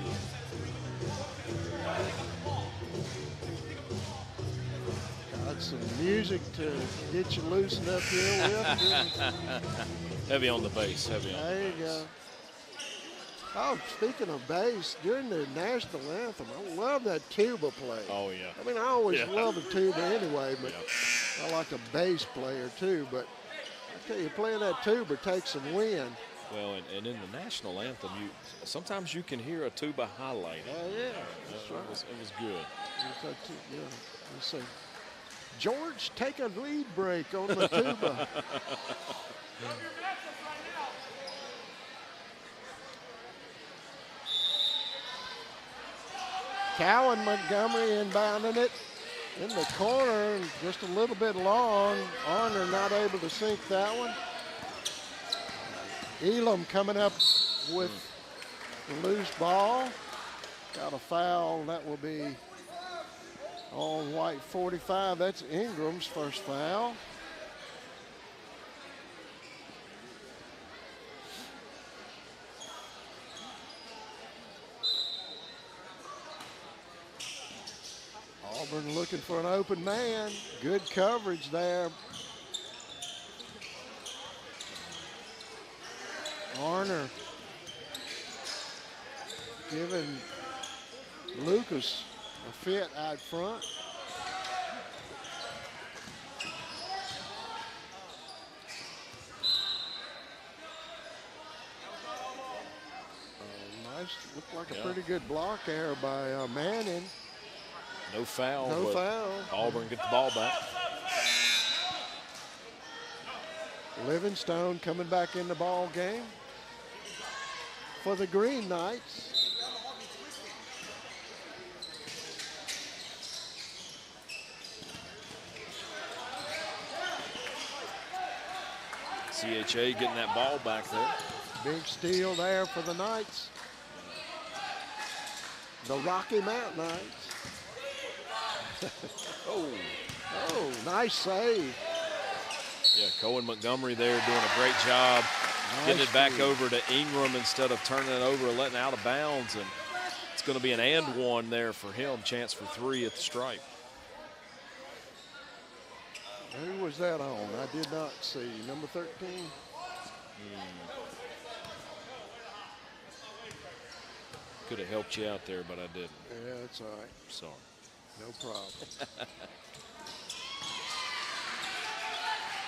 Got some music to get you loosened up here with. Heavy on the bass, heavy on the bass. There you go. Oh, speaking of bass, during the national anthem, I love that tuba play. Oh, yeah. I mean, I always love a tuba anyway, but I like a bass player too. But I tell you, playing that tuba takes some wind. Well, and in the national anthem, sometimes you can hear a tuba highlight. Oh, yeah, that's right. It was good. Yeah, let's see. George, take a lead break on the tuba. Cowan Montgomery inbounding it in the corner, just a little bit long. Arner not able to sink that one. Elam coming up with the loose ball. Got a foul. That will be on white 45. That's Ingram's first foul. Auburn looking for an open man. Good coverage there. Arner giving Lucas a fit out front. Nice, looked like a pretty good block there by Manning. No foul. No foul. Auburn get the ball back. Livingstone coming back in the ball game for the Green Knights. CHA getting that ball back there. Big steal there for the Knights. The Rocky Mountain Knights. Oh, nice save. Yeah, Cohen Montgomery there doing a great job. Getting it back over to Ingram instead of turning it over and letting it out of bounds. And it's going to be an and one there for him. Chance for 3 at the stripe. Who was that on? I did not see. Number 13? Could have helped you out there, but I didn't. Yeah, that's all right. Sorry. No problem.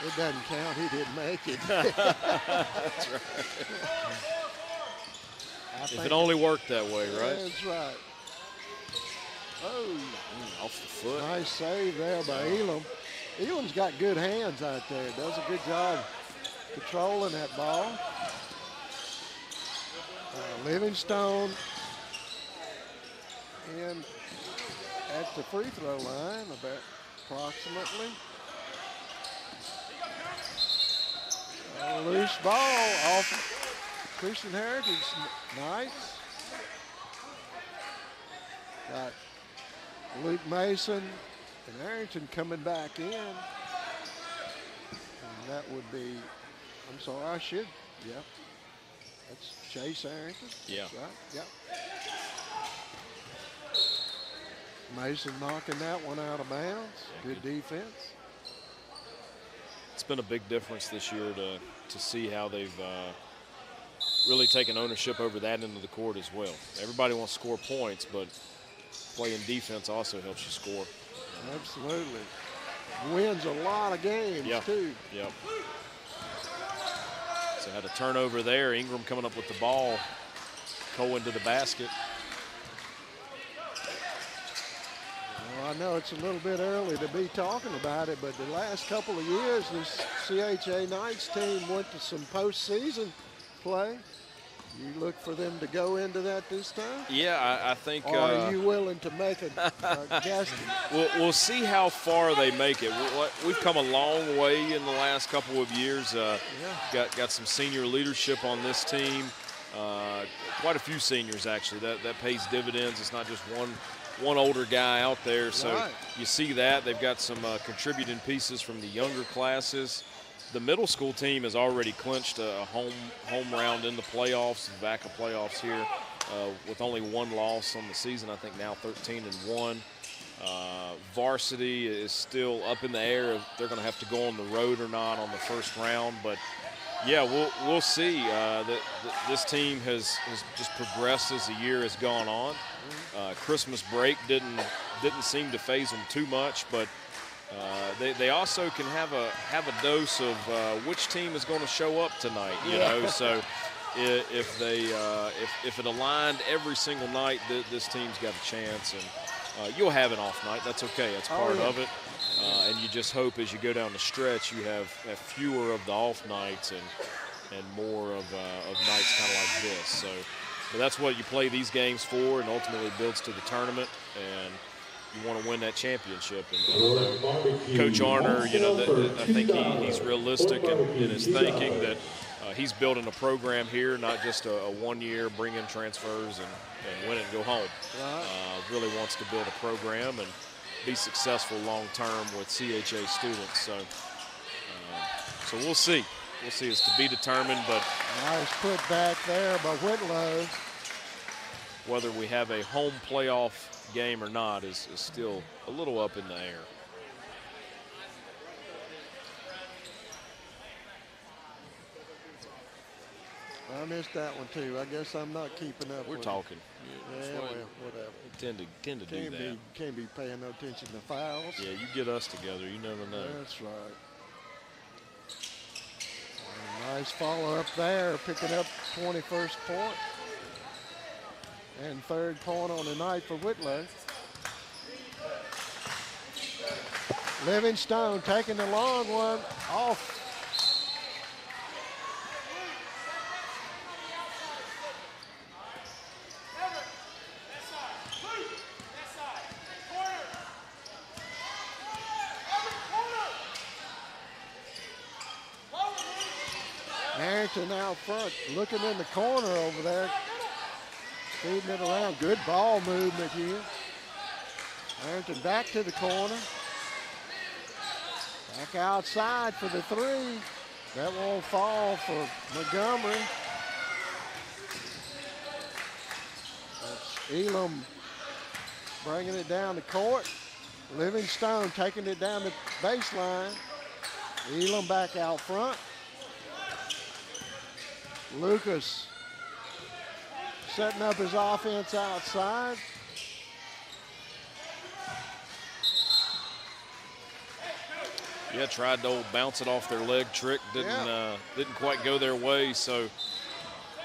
It doesn't count. He didn't make it. That's right. If it only worked that way, right? That's right. Oh. Off the foot. Nice save there by Elam. Elam's got good hands out there. Does a good job controlling that ball. Livingstone in at the free throw line, about approximately. Loose ball off Christian Heritage. Nice. Got Luke Mason and Arrington coming back in. And that would be, I'm sorry, I should, yep. That's Chase Arrington. Yeah. That's right, yep. Mason knocking that one out of bounds. Good defense. It's been a big difference this year to see how they've really taken ownership over that end of the court as well. Everybody wants to score points, but playing defense also helps you score. Absolutely. Wins a lot of games, too. Yep. So had a turnover there. Ingram coming up with the ball. Cole into the basket. Well, I know it's a little bit early to be talking about it, but the last couple of years, this CHA Knights team went to some postseason play. You look for them to go into that this time? Yeah, I think. Or are you willing to make a guess? We'll see how far they make it. We've come a long way in the last couple of years. Got some senior leadership on this team. Quite a few seniors, actually. That pays dividends. It's not just one older guy out there. So you see that. They've got some contributing pieces from the younger classes. The middle school team has already clinched a home round in the playoffs, VACA playoffs here, with only one loss on the season. I think now 13-1. Varsity is still up in the air if they're going to have to go on the road or not on the first round. But yeah, we'll see. This team has just progressed as the year has gone on. Christmas break didn't seem to faze them too much, but they also can have a dose of which team is going to show up tonight. You know, so if it aligned every single night, this team's got a chance, and you'll have an off night. That's okay. That's part of it. And you just hope as you go down the stretch, you have fewer of the off nights and more of nights kind of like this. So, but that's what you play these games for, and ultimately builds to the tournament. And you want to win that championship. And Coach Arner, you know, I think he's realistic in his thinking that he's building a program here, not just a 1 year bring in transfers and win it and go home. Really wants to build a program and be successful long term with CHA students. So we'll see. We'll see. It's to be determined, but nice put back there by Whitlow. Whether we have a home playoff game or not is still a little up in the air. I missed that one too. I guess I'm not keeping up. We're talking. Yeah, well, whatever. Tend to do that. Can't be paying no attention to fouls. Yeah, you get us together, you never know. That's right. Nice follow up there, picking up 21st point. And third point on the night for Whitlow. Livingstone taking the long one off. Arrington out front, looking in the corner over there. Feeding it around. Good ball movement here. Arrington back to the corner. Back outside for the three. That won't fall for Montgomery. That's Elam bringing it down the court. Livingstone taking it down the baseline. Elam back out front. Lucas setting up his offense outside. Yeah, tried to bounce it off their leg trick. Didn't quite go their way. So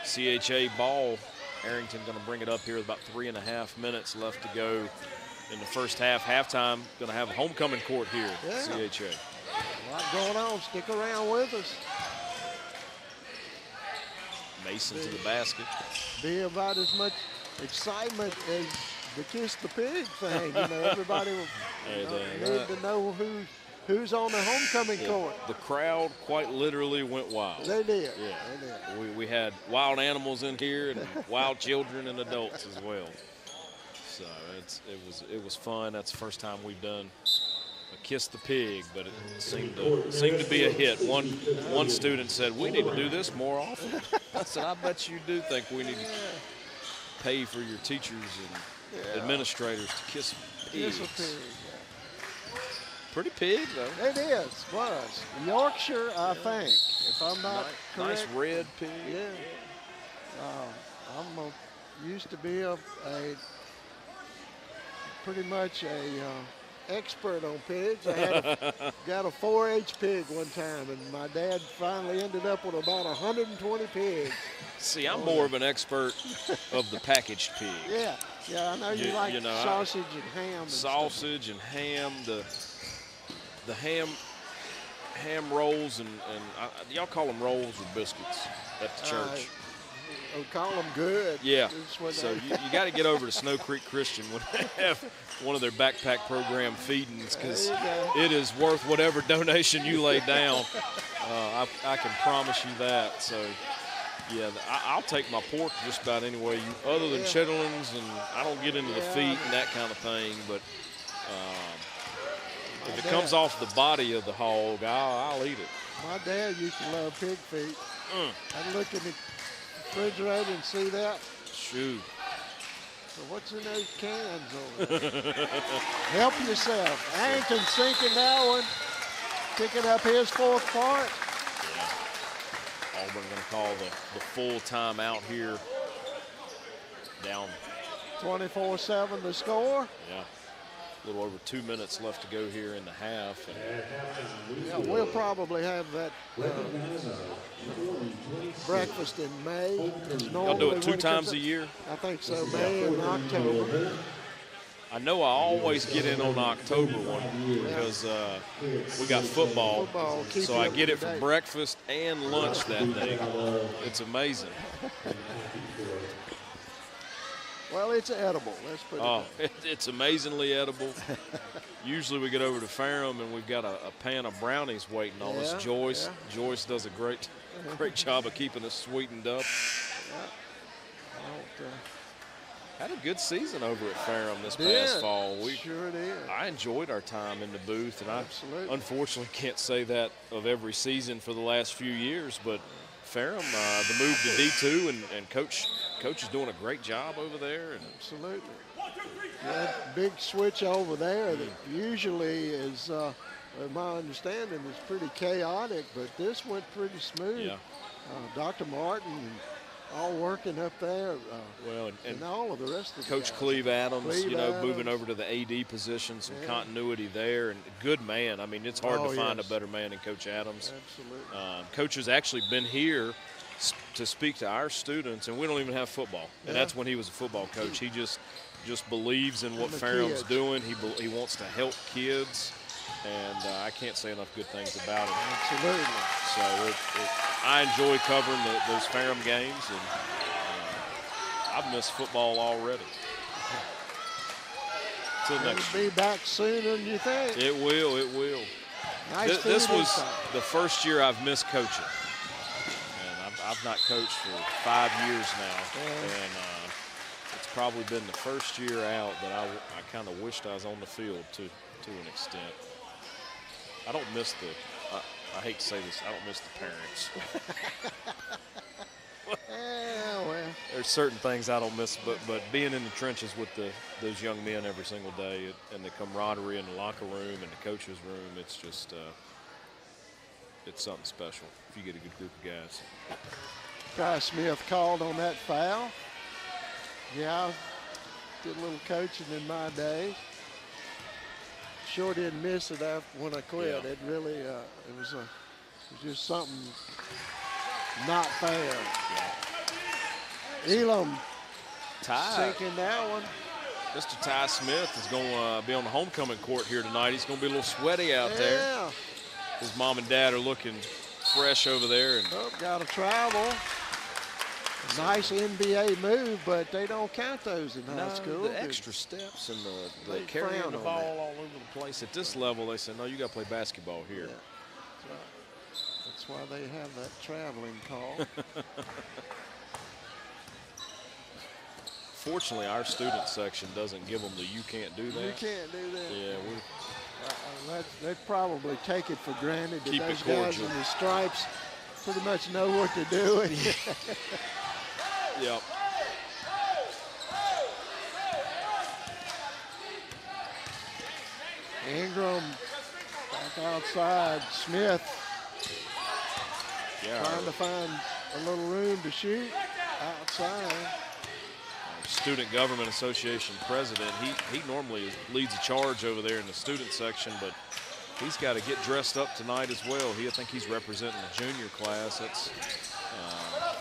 CHA ball. Arrington going to bring it up here with about 3.5 minutes left to go in the first half. Halftime going to have a homecoming court here at CHA. A lot going on. Stick around with us. Mason to the basket. Be about as much excitement as the Kiss the Pig thing. You know, everybody will need to know who's on the homecoming court. The crowd quite literally went wild. They did. Yeah. They did. We had wild animals in here and wild children and adults as well. So it was fun. That's the first time we've done a Kiss the Pig, but it seemed to be a hit. One student said, "We need to do this more often." I said, "I bet you do think we need to pay for your teachers and administrators to kiss pigs." Kiss a pig. Pretty pig though. It is. Was Yorkshire, I think, if I'm not correct. Nice red pig. Yeah. I'm used to be a pretty much a expert on pigs. I had got a 4-H pig one time, and my dad finally ended up with about 120 pigs. See, I'm more of an expert of the packaged pig. Yeah, I know you like sausage and ham. And sausage and ham, the ham rolls, and y'all call them rolls or biscuits at the church? We call them good. Yeah. So you got to get over to Snow Creek Christian when they have one of their backpack program feedings, because it is worth whatever donation you lay down. I can promise you that. So, yeah, I'll take my pork just about any way other than chitterlings, and I don't get into the feet and that kind of thing. But if it comes off the body of the hog, I'll eat it. My dad used to love pig feet. I'd look in the refrigerator and see that. Shoot. So what's in those cans over there? Help yourself. Arrington sinking that one. Picking up his 4th part. Yeah. Auburn going to call the full timeout here. Down 24-7 the score. Yeah. A little over 2 minutes left to go here in the half. Yeah, we'll probably have that breakfast in May. Y'all do it 2 times a year? I think so, May and October. I know I always get in on October one because we got football so I get it for breakfast and lunch that day. It's amazing. Well, it's edible. Let's put it it's amazingly edible. Usually we get over to Ferrum and we've got a pan of brownies waiting on us. Joyce does a great job of keeping us sweetened up. Had a good season over at Ferrum this past fall. We sure did. I enjoyed our time in the booth, and I unfortunately can't say that of every season for the last few years, but Ferrum, the move to D2, and Coach is doing a great job over there. And absolutely. That big switch over there that usually is, my understanding, is pretty chaotic, but this went pretty smooth. Yeah. Dr. Martin all working up there. And all of the rest of the Coach guys. Cleve Adams, moving over to the AD position, some continuity there, and good man. I mean, it's hard to find a better man than Coach Adams. Absolutely. Coach has actually been here to speak to our students, and we don't even have football. And that's when he was a football coach. He just believes in what Ferrum's doing. He wants to help kids, and I can't say enough good things about it. Absolutely. So I enjoy covering those Ferrum games, and I've missed football already. Till next year. It'll be back sooner than you think. It will. Nice This was the first year I've missed coaching. And I've not coached for 5 years now. And it's probably been the first year out that I kind of wished I was on the field to an extent. I don't miss I hate to say this, I don't miss the parents. Well. There's certain things I don't miss, but being in the trenches with those young men every single day, and the camaraderie in the locker room and the coach's room, it's just it's something special if you get a good group of guys. Ty Smith called on that foul. Yeah, I did a little coaching in my day. Sure didn't miss it when I quit. Yeah. It really, it was just something not fair. Yeah. Elam Ty, sinking that one. Mr. Ty Smith is going to be on the homecoming court here tonight. He's going to be a little sweaty out there. His mom and dad are looking fresh over there. And got to travel. Nice NBA move, but they don't count those in high school. The extra steps and the carrying the ball all over the place. At this level, they say, no, you got to play basketball here. Yeah. That's why they have that traveling call. Fortunately, our student section doesn't give them the you can't do that. You can't do that. Yeah, they probably take it for granted that Keep it those guys cordial. in the stripes pretty much know what they're doing. Yep. Ingram back outside. Smith trying to find a little room to shoot outside. Our Student Government Association president. He normally leads a charge over there in the student section, but he's got to get dressed up tonight as well. I think he's representing the junior class. That's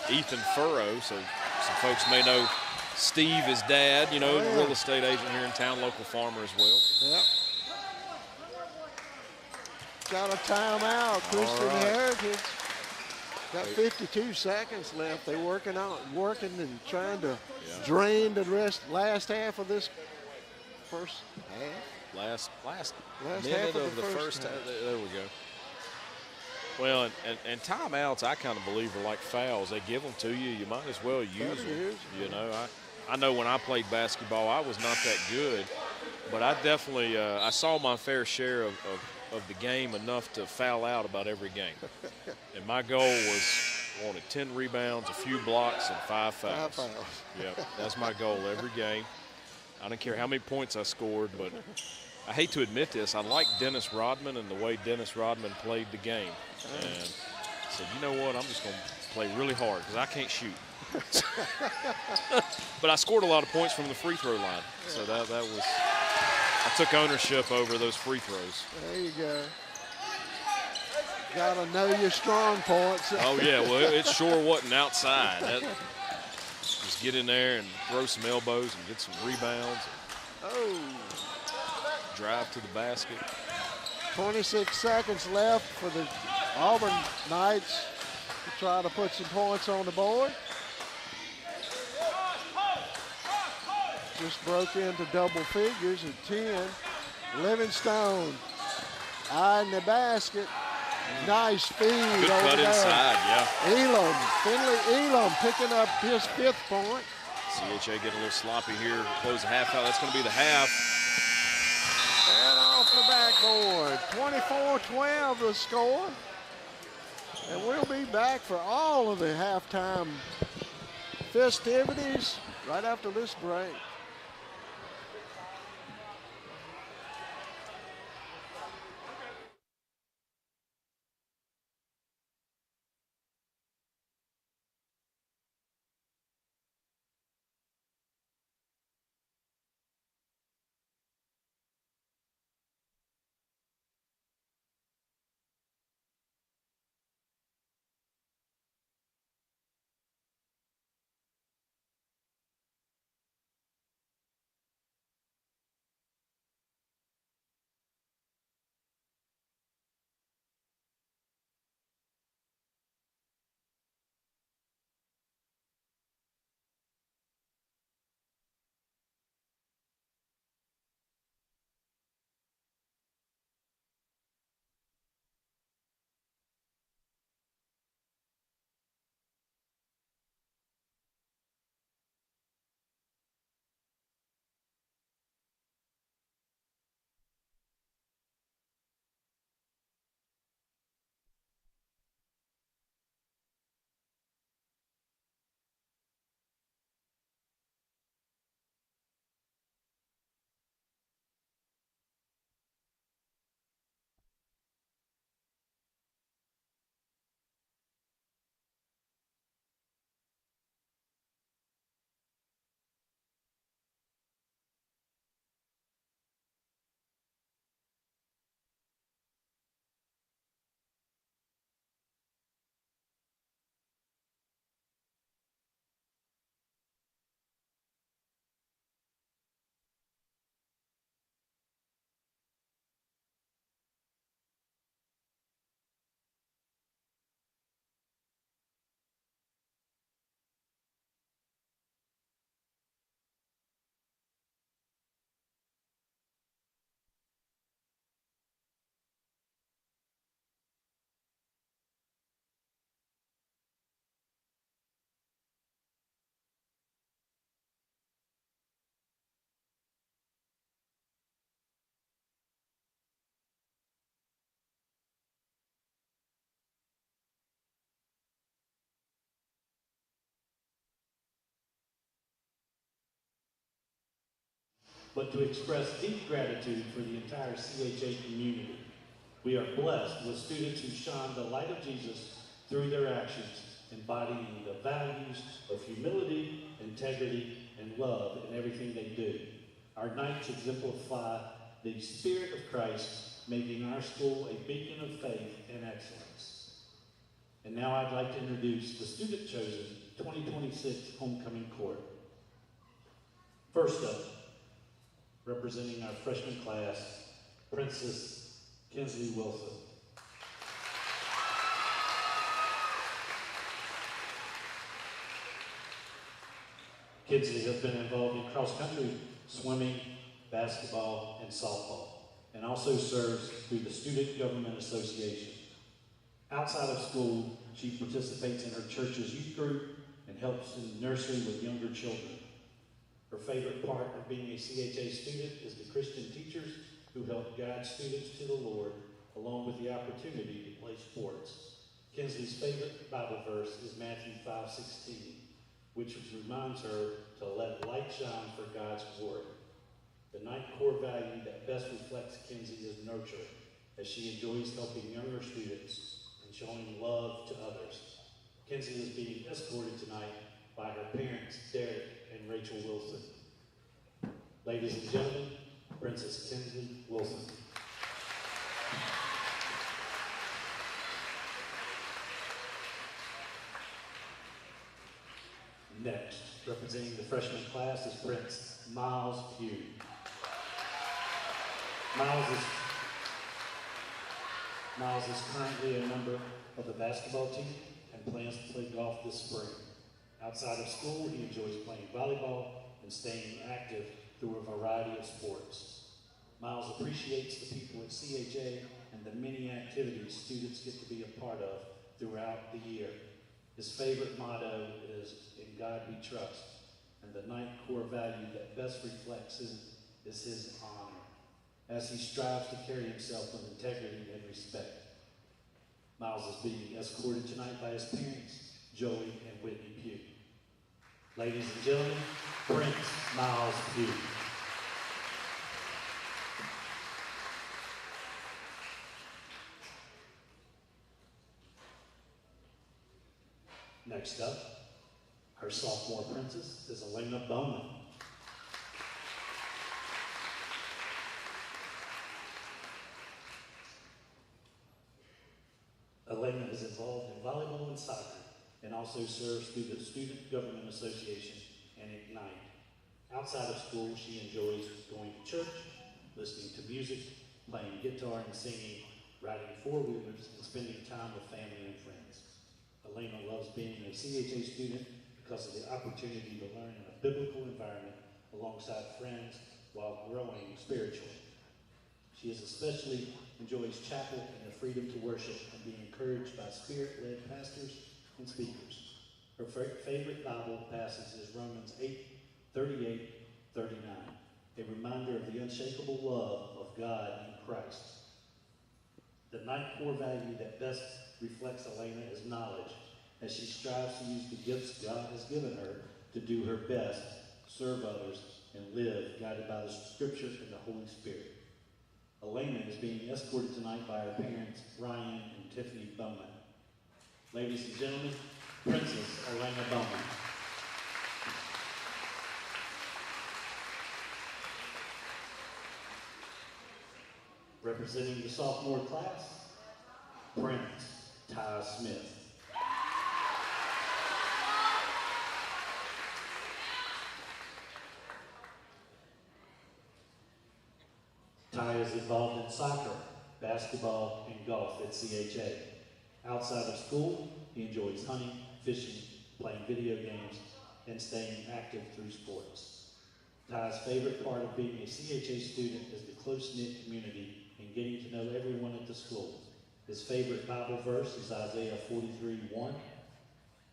Ethan Furrow. So some folks may know Steve, his dad, you know, real estate agent here in town, local farmer as well. Yep. Got a timeout, Christian Heritage. Got 52 seconds left. They're working and trying to drain the last half of this first half. Last Last minute half of the first half. There we go. Well, and timeouts, I kind of believe, are like fouls. They give them to you. You might as well use them. You know, I know when I played basketball, I was not that good, but I definitely I saw my fair share of the game enough to foul out about every game. And my goal wanted 10 rebounds, a few blocks, and 5 fouls. 5 fouls. Yep, that's my goal every game. I don't care how many points I scored, but I hate to admit this, I like Dennis Rodman and the way Dennis Rodman played the game. And I said, you know what, I'm just going to play really hard because I can't shoot. But I scored a lot of points from the free throw line. So that was, I took ownership over those free throws. There you go. Got to know your strong points. Oh, yeah, well, it sure wasn't outside. Just get in there and throw some elbows and get some rebounds. Oh. Drive to the basket. 26 seconds left for the Auburn Knights to try to put some points on the board. Just broke into double figures at 10. Livingstone eyeing the basket. Nice feed Good over cut there. Inside, yeah. Finley Elam picking up his 5th point. CHA getting a little sloppy here to close the half out. That's going to be the half. And off the backboard, 24-12 the score. And we'll be back for all of the halftime festivities right after this break. but to express deep gratitude for the entire CHA community. We are blessed with students who shine the light of Jesus through their actions, embodying the values of humility, integrity, and love in everything they do. Our Knights exemplify the spirit of Christ, making our school a beacon of faith and excellence. And now I'd like to introduce the student-chosen 2026 homecoming court. First up, representing our freshman class, Princess Kinsley Wilson. Kinsley has been involved in cross-country, swimming, basketball, and softball, and also serves through the Student Government Association. Outside of school, she participates in her church's youth group and helps in the nursery with younger children. Her favorite part of being a CHA student is the Christian teachers who help guide students to the Lord, along with the opportunity to play sports. Kinsley's favorite Bible verse is Matthew 5:16, which reminds her to let light shine for God's glory. The ninth core value that best reflects Kinsley is nurture, as she enjoys helping younger students and showing love to others. Kinsley is being escorted tonight by her parents, Derek and Rachel Wilson. Ladies and gentlemen, Princess Kinsley Wilson. Next, representing the freshman class is Prince Miles Pugh. Miles is currently a member of the basketball team and plans to play golf this spring. Outside of school, he enjoys playing volleyball and staying active through a variety of sports. Miles appreciates the people at CHA and the many activities students get to be a part of throughout the year. His favorite motto is, "In God we trust," and the ninth core value that best reflects is his honor, as he strives to carry himself with integrity and respect. Miles is being escorted tonight by his parents, Joey and Whitney Pugh. Ladies and gentlemen, Prince Miles Pugh. Next up, our sophomore princess is Elena Bowman. Elena is involved in volleyball and soccer, and also serves through the Student Government Association and Ignite. Outside of school, she enjoys going to church, listening to music, playing guitar and singing, riding four-wheelers, and spending time with family and friends. Elena loves being a CHA student because of the opportunity to learn in a biblical environment alongside friends while growing spiritually. She especially enjoys chapel and the freedom to worship and be encouraged by spirit-led pastors and speakers. Her favorite Bible passage is Romans 8:38-39, a reminder of the unshakable love of God in Christ. The ninth core value that best reflects Elena is knowledge, as she strives to use the gifts God has given her to do her best, serve others, and live guided by the Scripture and the Holy Spirit. Elena is being escorted tonight by her parents, Ryan and Tiffany Bowman. Ladies and gentlemen, Princess Elena Bowman. Representing the sophomore class, Prince Ty Smith. Ty is involved in soccer, basketball, and golf at CHA. Outside of school, he enjoys hunting, fishing, playing video games, and staying active through sports. Ty's favorite part of being a CHA student is the close-knit community and getting to know everyone at the school. His favorite Bible verse is Isaiah 43:1,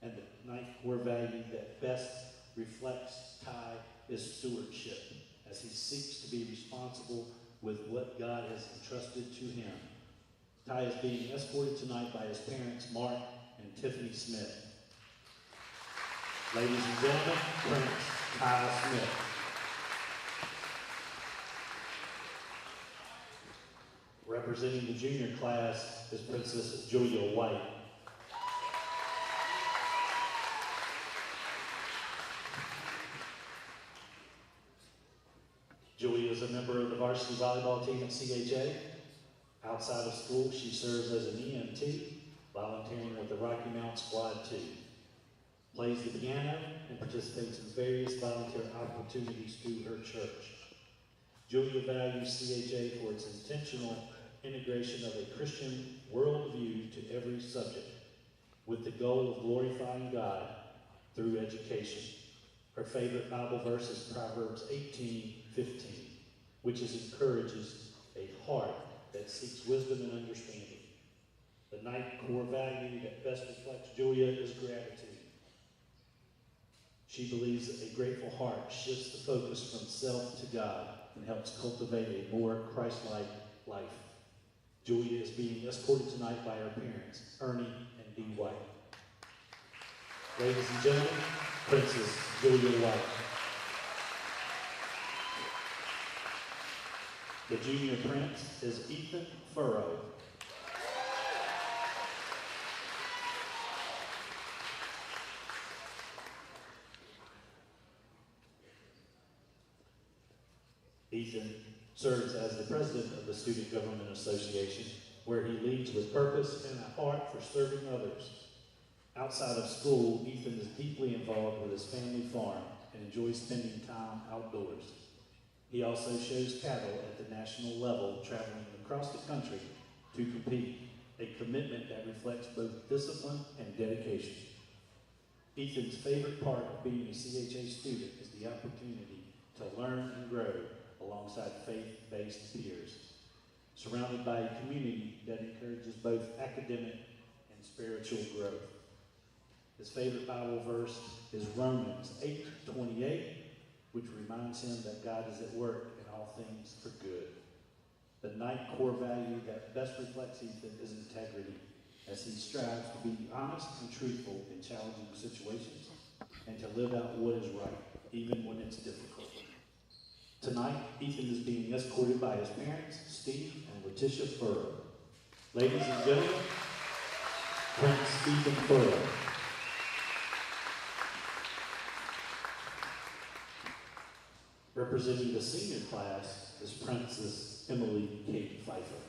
and the ninth core value that best reflects Ty is stewardship, as he seeks to be responsible with what God has entrusted to him. Ty is being escorted tonight by his parents, Mark and Tiffany Smith. Ladies and gentlemen, Prince Ty Smith. Representing the junior class is Princess Julia White. is a member of the varsity volleyball team at CHA. Outside of school, she serves as an EMT, volunteering with the Rocky Mount Squad 2. Plays the piano and participates in various volunteer opportunities through her church. Julia values CHA for its intentional integration of a Christian worldview to every subject, with the goal of glorifying God through education. Her favorite Bible verse is Proverbs 18:15, which encourages a heart that seeks wisdom and understanding. The ninth core value that best reflects Julia is gratitude. She believes that a grateful heart shifts the focus from self to God and helps cultivate a more Christ-like life. Julia is being escorted tonight by her parents, Ernie and Dee White. Ladies and gentlemen, Princess Julia White. The junior prince is Ethan Furrow. Ethan serves as the president of the Student Government Association, where he leads with purpose and a heart for serving others. Outside of school, Ethan is deeply involved with his family farm and enjoys spending time outdoors. He also shows cattle at the national level, traveling across the country to compete, a commitment that reflects both discipline and dedication. Ethan's favorite part of being a CHA student is the opportunity to learn and grow alongside faith-based peers, surrounded by a community that encourages both academic and spiritual growth. His favorite Bible verse is Romans 8:28, which reminds him that God is at work in all things for good. The ninth core value that best reflects Ethan is integrity, as he strives to be honest and truthful in challenging situations and to live out what is right, even when it's difficult. Tonight, Ethan is being escorted by his parents, Steve and Letitia Furrow. Ladies and gentlemen, Prince Stephen Furrow. Representing the senior class is Princess Emily Kate Pfeiffer.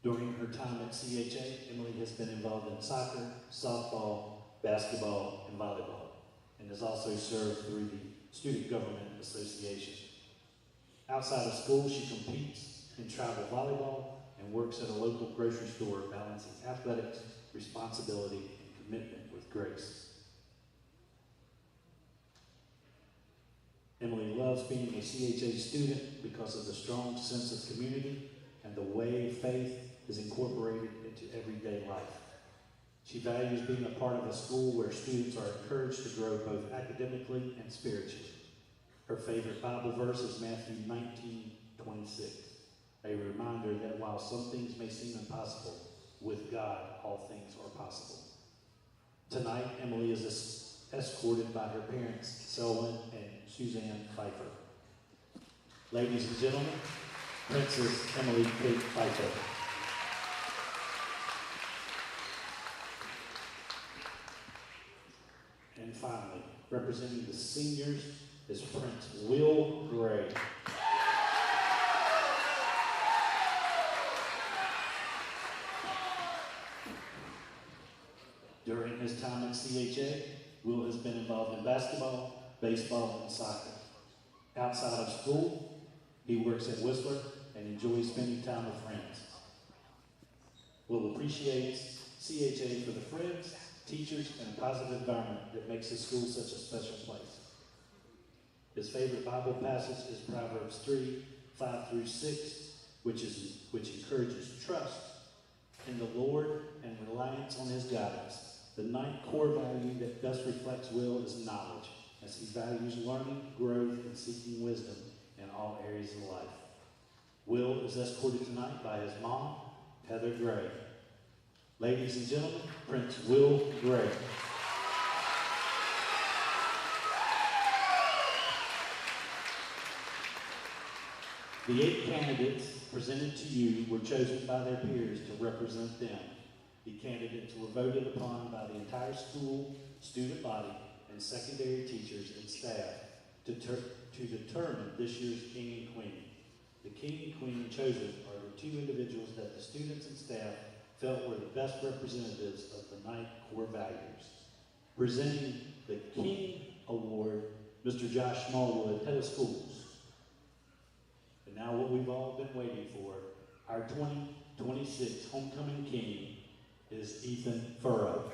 During her time at CHA, Emily has been involved in soccer, softball, basketball, and volleyball, and has also served through the Student Government Association. Outside of school, she competes in travel volleyball and works at a local grocery store, balancing athletics, responsibility, and commitment with grace. Emily loves being a CHA student because of the strong sense of community and the way faith is incorporated into everyday life. She values being a part of a school where students are encouraged to grow both academically and spiritually. Her favorite Bible verse is Matthew 19:26, a reminder that while some things may seem impossible, with God all things are possible. Tonight, Emily is escorted by her parents, Selwyn and Suzanne Pfeiffer. Ladies and gentlemen, Princess Emily Kate Pfeiffer. And finally, representing the seniors is Prince Will Gray. During his time at CHA, Will has been involved in basketball, baseball, and soccer. Outside of school, he works at Whistler and enjoys spending time with friends. Will appreciates CHA for the friends, teachers, and a positive environment that makes his school such a special place. His favorite Bible passage is Proverbs 3:5-6, which encourages trust in the Lord and reliance on his guidance. The ninth core value that best reflects Will is knowledge, as he values learning, growth, and seeking wisdom in all areas of life. Will is escorted tonight by his mom, Heather Gray. Ladies and gentlemen, Prince Will Gray. The 8 candidates presented to you were chosen by their peers to represent them. The candidates were voted upon by the entire school, student body, and secondary teachers and staff to determine this year's king and queen. The king and queen chosen are the 2 individuals that the students and staff felt were the best representatives of the Knight core values. Presenting the King Award, Mr. Josh Smallwood, head of schools. And now what we've all been waiting for, our 2026 homecoming king is Ethan Furrow.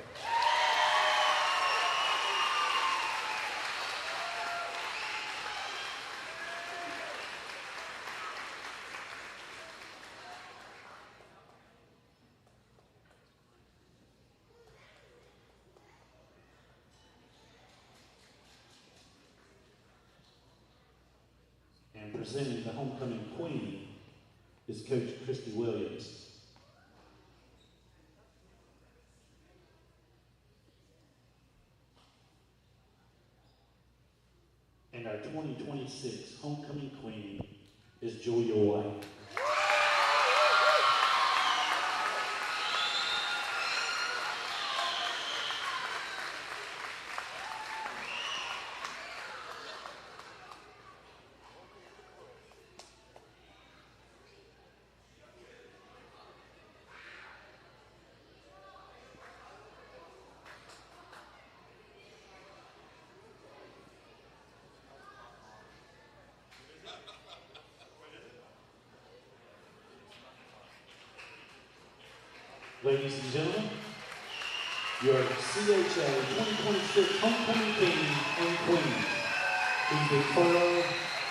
And presenting the homecoming queen is Coach Christy Williams. And our 2026 homecoming queen is Julia White. Ladies and gentlemen, your CHA 2026 homecoming king and queen, Ethan Furrow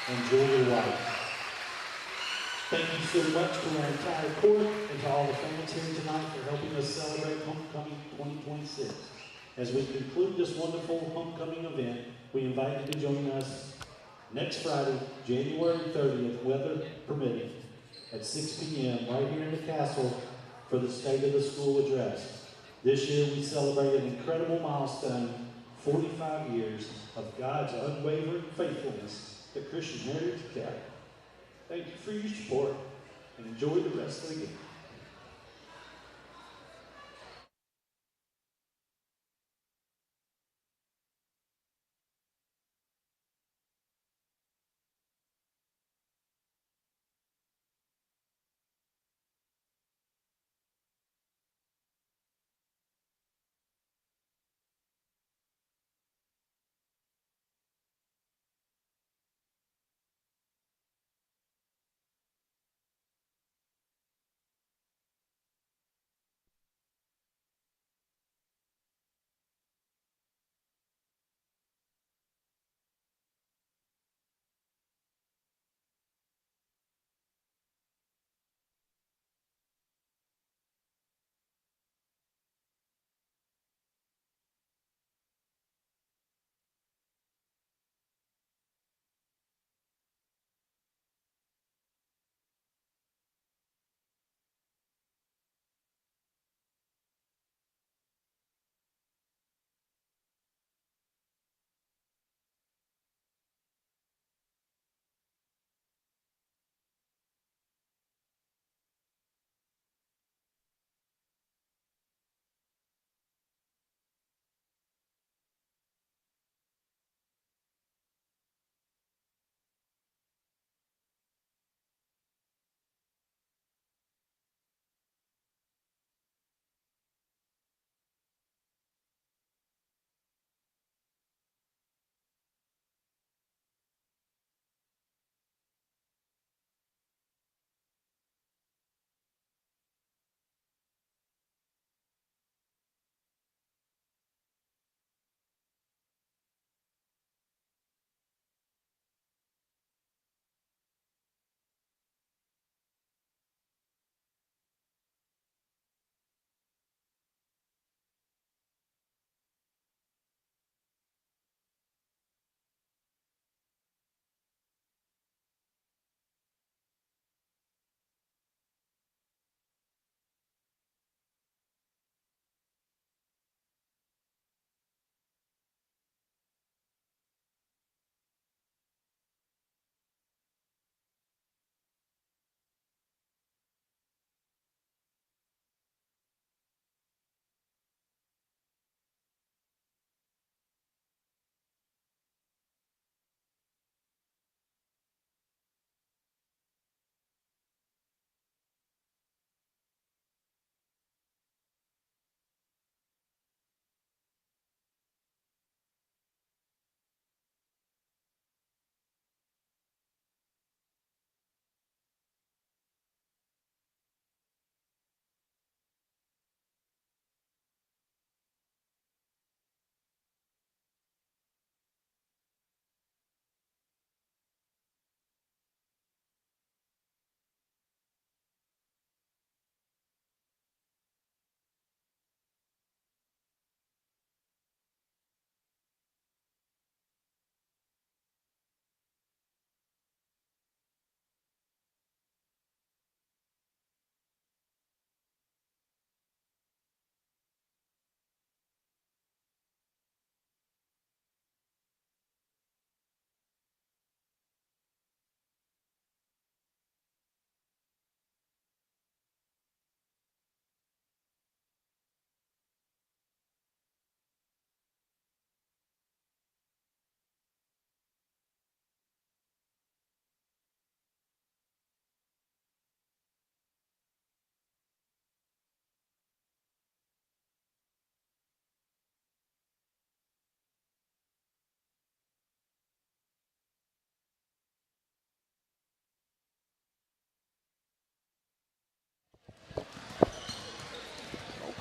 and Julia White. Thank you so much to our entire court and to all the fans here tonight for helping us celebrate homecoming 2026. As we conclude this wonderful homecoming event, we invite you to join us next Friday, January 30th, weather permitting, at 6 p.m. right here in the castle for the State of the School address. This year we celebrate an incredible milestone, 45 years of God's unwavering faithfulness to Christian Heritage Academy. Thank you for your support and enjoy the rest of the game.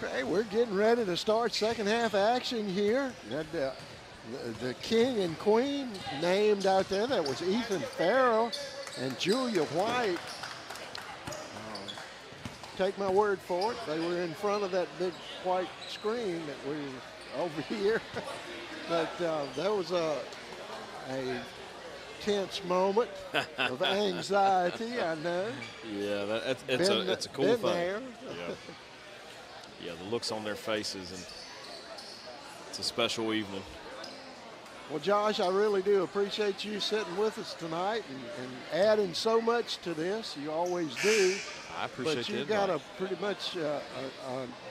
Okay, we're getting ready to start second half action here. The king and queen named out there, that was Ethan Farrell and Julia White. Take my word for it, they were in front of that big white screen that we were over here. But that was a tense moment of anxiety, I know. Yeah, it's a cool thing. There. Yeah, the looks on their faces, and it's a special evening. Well, Josh, I really do appreciate you sitting with us tonight and adding so much to this. You always do. I appreciate But you it. got a pretty much a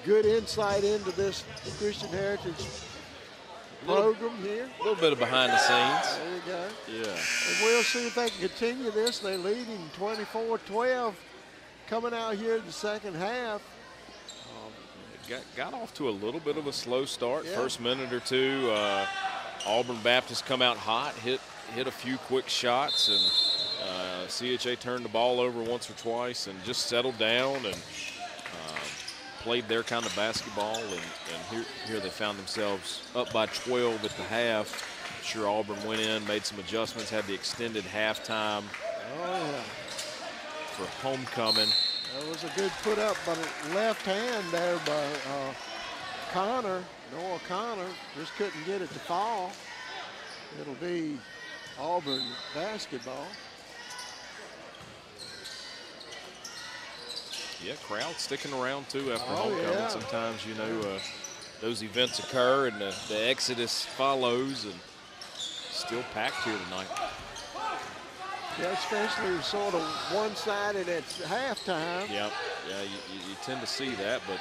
good insight into this Christian Heritage program here. A little bit of behind the scenes. There you go. Yeah. And we'll see if they can continue this. They're leading 24-12 coming out here in the second half. Got off to a little bit of a slow start. Yeah. First minute or two, Auburn Baptist come out hot, hit a few quick shots, and CHA turned the ball over once or twice and just settled down and played their kind of basketball. And here they found themselves up by 12 at the half. I'm sure Auburn went in, made some adjustments, had the extended halftime for homecoming. That was a good put up by the left hand there by Noah Connor. Just couldn't get it to fall. It'll be Auburn basketball. Yeah, crowd sticking around too after homecoming. Yeah. Sometimes, you know, those events occur and the exodus follows, and still packed here tonight. Yeah, especially sort of one-sided at halftime. Yeah, you tend to see that, but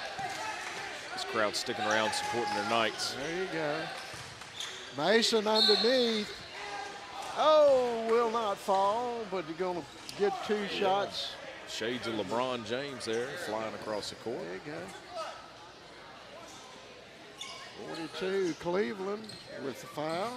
this crowd sticking around supporting their Knights. There you go. Mason underneath. Oh, will not fall, but you're going to get two shots. Shades of LeBron James there flying across the court. There you go. 42 Cleveland with the foul.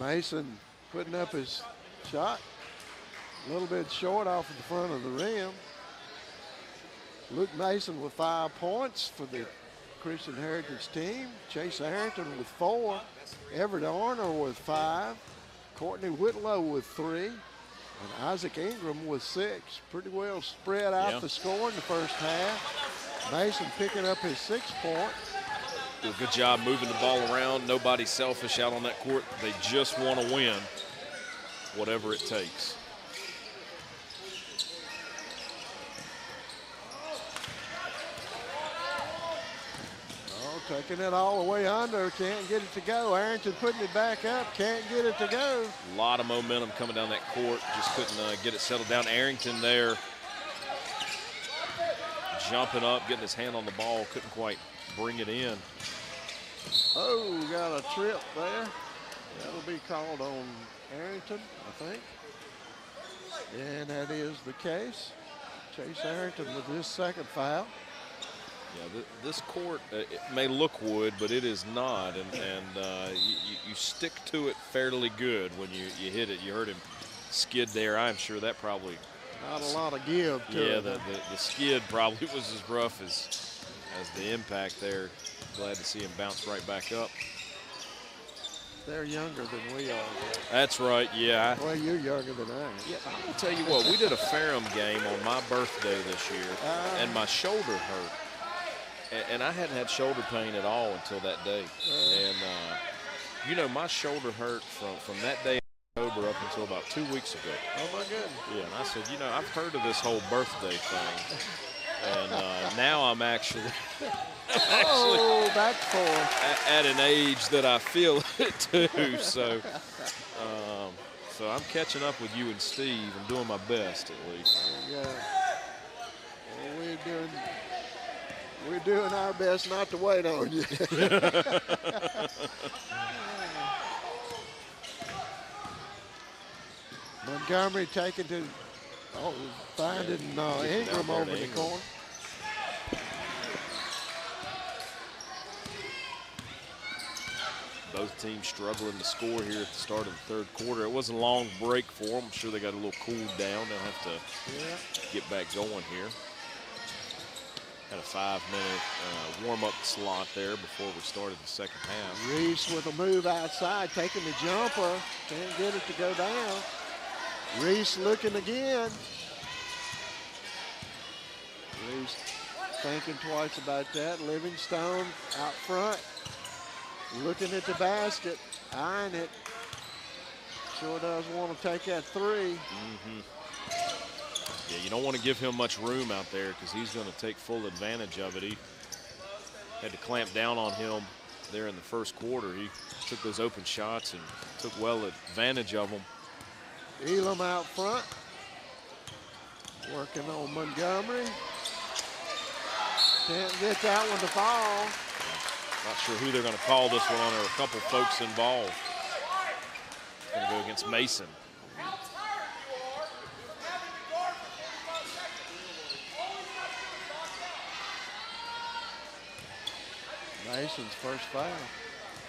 Mason putting up his shot. A little bit short off of the front of the rim. Luke Mason with 5 points for the Christian Heritage team. Chase Arrington with 4. Everett Arner with 5. Courtney Whitlow with 3. And Isaac Ingram with 6. Pretty well spread out the score in the first half. Mason picking up his 6th point. Do a good job moving the ball around. Nobody selfish out on that court. They just want to win, whatever it takes. Taking it all the way under, can't get it to go. Arrington putting it back up, can't get it to go. A lot of momentum coming down that court, just couldn't get it settled down. Arrington there jumping up, getting his hand on the ball, couldn't quite bring it in. Oh, got a trip there. That'll be called on Arrington, I think. And that is the case. Chase Arrington with his 2nd foul. Yeah, this court, it may look wood, but it is not, and you stick to it fairly good when you hit it. You heard him skid there. I'm sure that probably not a lot of give to it. Yeah, the skid probably was as rough as the impact there. Glad to see him bounce right back up. They're younger than we are. That's right, yeah. Well, you're younger than I am. Yeah, I'm gonna tell you what, we did a Ferrum game on my birthday this year, and my shoulder hurt. And I hadn't had shoulder pain at all until that day. And, you know, my shoulder hurt from that day in October up until about 2 weeks ago. Oh, my goodness. Yeah, and I said, you know, I've heard of this whole birthday thing. And now I'm actually back for at an age that I feel it too. So I'm catching up with you and Steve and doing my best at least. Yeah. Well, we're doing our best not to wait on you. Montgomery taking to finding Ingram over the corner. Both teams struggling to score here at the start of the third quarter. It was a long break for them. I'm sure they got a little cooled down. They'll have to get back going here. Had a 5-minute warm-up slot there before we started the second half. Reese with a move outside, taking the jumper. Can't get it to go down. Reese looking again. Reese thinking twice about that. Livingstone out front, looking at the basket, eyeing it. Sure does want to take that three. Yeah, you don't want to give him much room out there because he's going to take full advantage of it. He had to clamp down on him there in the first quarter. He took those open shots and took well advantage of them. Elam out front, working on Montgomery. Can't get that one to fall. Not sure who they're going to call this one on. There are a couple folks involved. Going to go against Mason. Mason's first foul,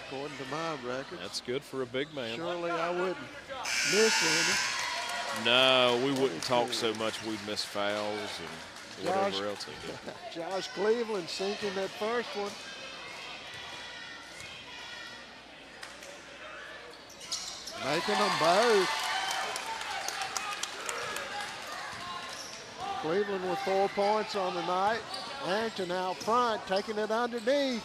according to my record. That's good for a big man. Surely I wouldn't miss any. No, we wouldn't talk so much we'd miss fouls and whatever else they do. Josh Cleveland sinking that first one. Making them both. Cleveland with 4 points on the night. Arrington out front, taking it underneath.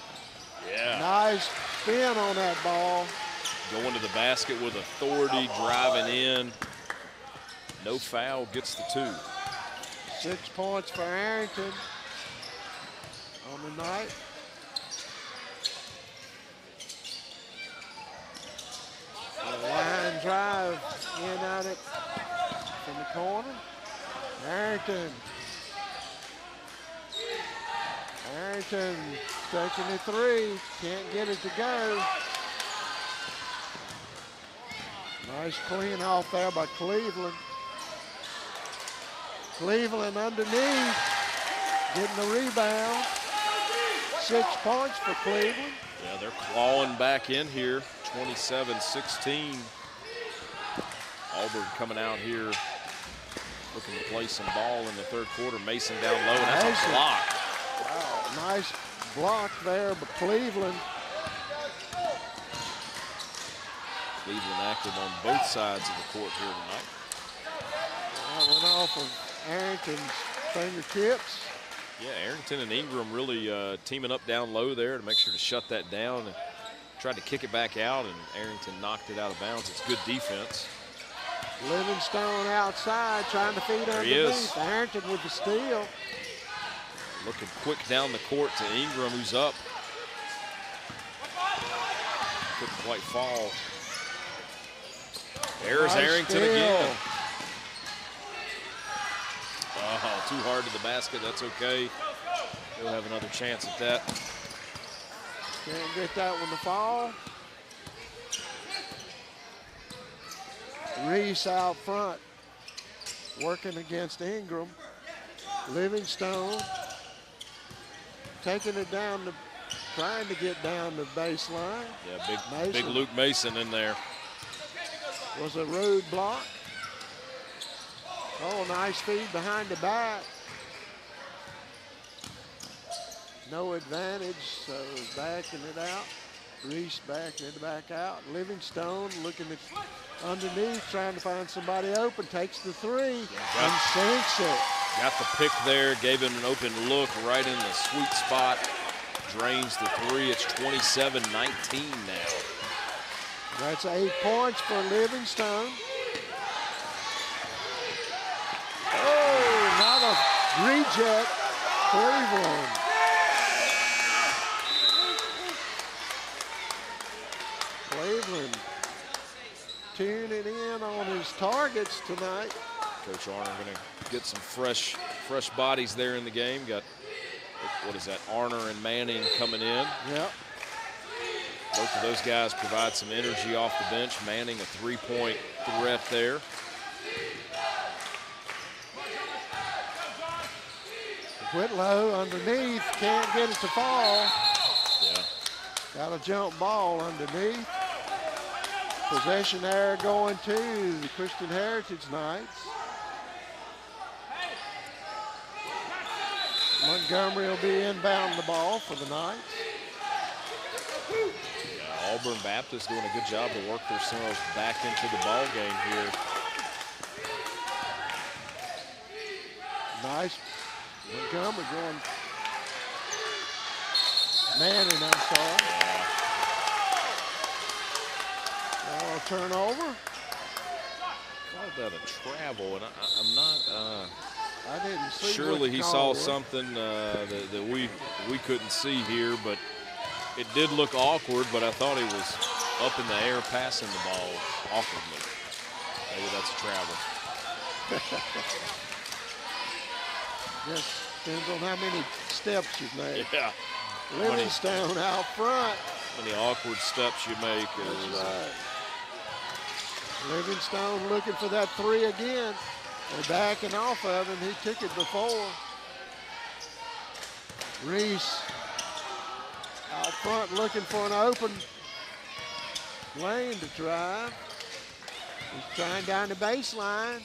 Yeah. Nice spin on that ball. Going to the basket with authority, driving in. No foul, gets the 2. 6 points for Arrington on the night. A line drive in at it from the corner. Arrington taking the three. Can't get it to go. Nice clean off there by Cleveland. Cleveland underneath, getting the rebound. 6 points for Cleveland. Yeah, they're clawing back in here, 27-16. Auburn coming out here looking to play some ball in the third quarter. Mason down low, and that's a block. Wow, nice block there by Cleveland. Cleveland active on both sides of the court here tonight. That went off of Arrington's fingertips. Yeah, Arrington and Ingram really teaming up down low there to make sure to shut that down. And tried to kick it back out, and Arrington knocked it out of bounds. It's good defense. Livingstone outside trying to feed There he is. underneath. Arrington with the steal. Looking quick down the court to Ingram, who's up. Couldn't quite fall. There's Nice Arrington steal. again. Oh, too hard to the basket. That's okay. He'll have another chance at that. Can't get that one to fall. Reese out front, working against Ingram. Livingstone taking it down to, trying to get down the baseline. Yeah, big Luke Mason in there. Was a road block. Oh, nice feed behind the back. No advantage, so backing it out. Reese backing it back out. Livingstone looking at underneath, trying to find somebody open. Takes the three and sinks it. Got the pick there, gave him an open look right in the sweet spot. Drains the three. It's 27-19 now. That's 8 points for Livingstone. Oh, not a reject. Cleveland. Cleveland tuning in on his targets tonight. Coach Arner going to get some fresh bodies there in the game. Got, what is that, Arner and Manning coming in. Yep. Both of those guys provide some energy off the bench. Manning, a three-point threat there. Whitlow underneath, can't get it to fall. Yeah. Got a jump ball underneath. Possession error going to the Christian Heritage Knights. Montgomery will be inbound the ball for the Knights. Yeah, Auburn Baptist doing a good job to work themselves back into the ball game here. Nice. Montgomery going. Manning, I'm sorry. Now a turnover. Called that a travel, and I'm not. I didn't see. Surely he saw something that we couldn't see here, but it did look awkward. But I thought he was up in the air passing the ball awkwardly. Maybe that's a travel. Just depends on how many steps you've made. Yeah. Livingstone out front. How many awkward steps you make is. Right. Livingstone looking for that three again. They're backing off of him. He took it before. Reese out front looking for an open lane to drive. He's trying down the baseline.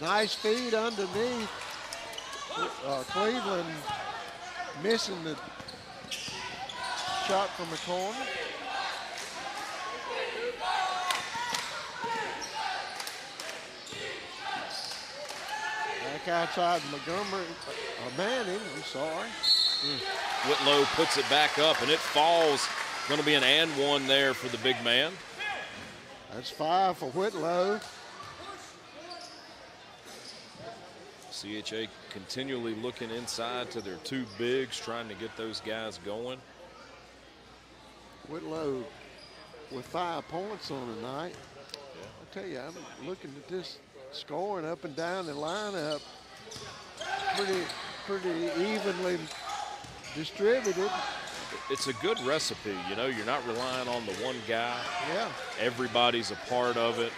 Nice feed underneath. Cleveland missing the shot from the corner. Back outside Montgomery, Manning, I'm sorry. Whitlow puts it back up, and it falls. Going to be an and one there for the big man. That's 5 for Whitlow. CHA continually looking inside to their two bigs, trying to get those guys going. Whitlow with 5 points on the night. I tell you, I'm looking at this scoring up and down the lineup. Pretty evenly distributed. It's a good recipe, you know. You're not relying on the one guy. Yeah. Everybody's a part of it.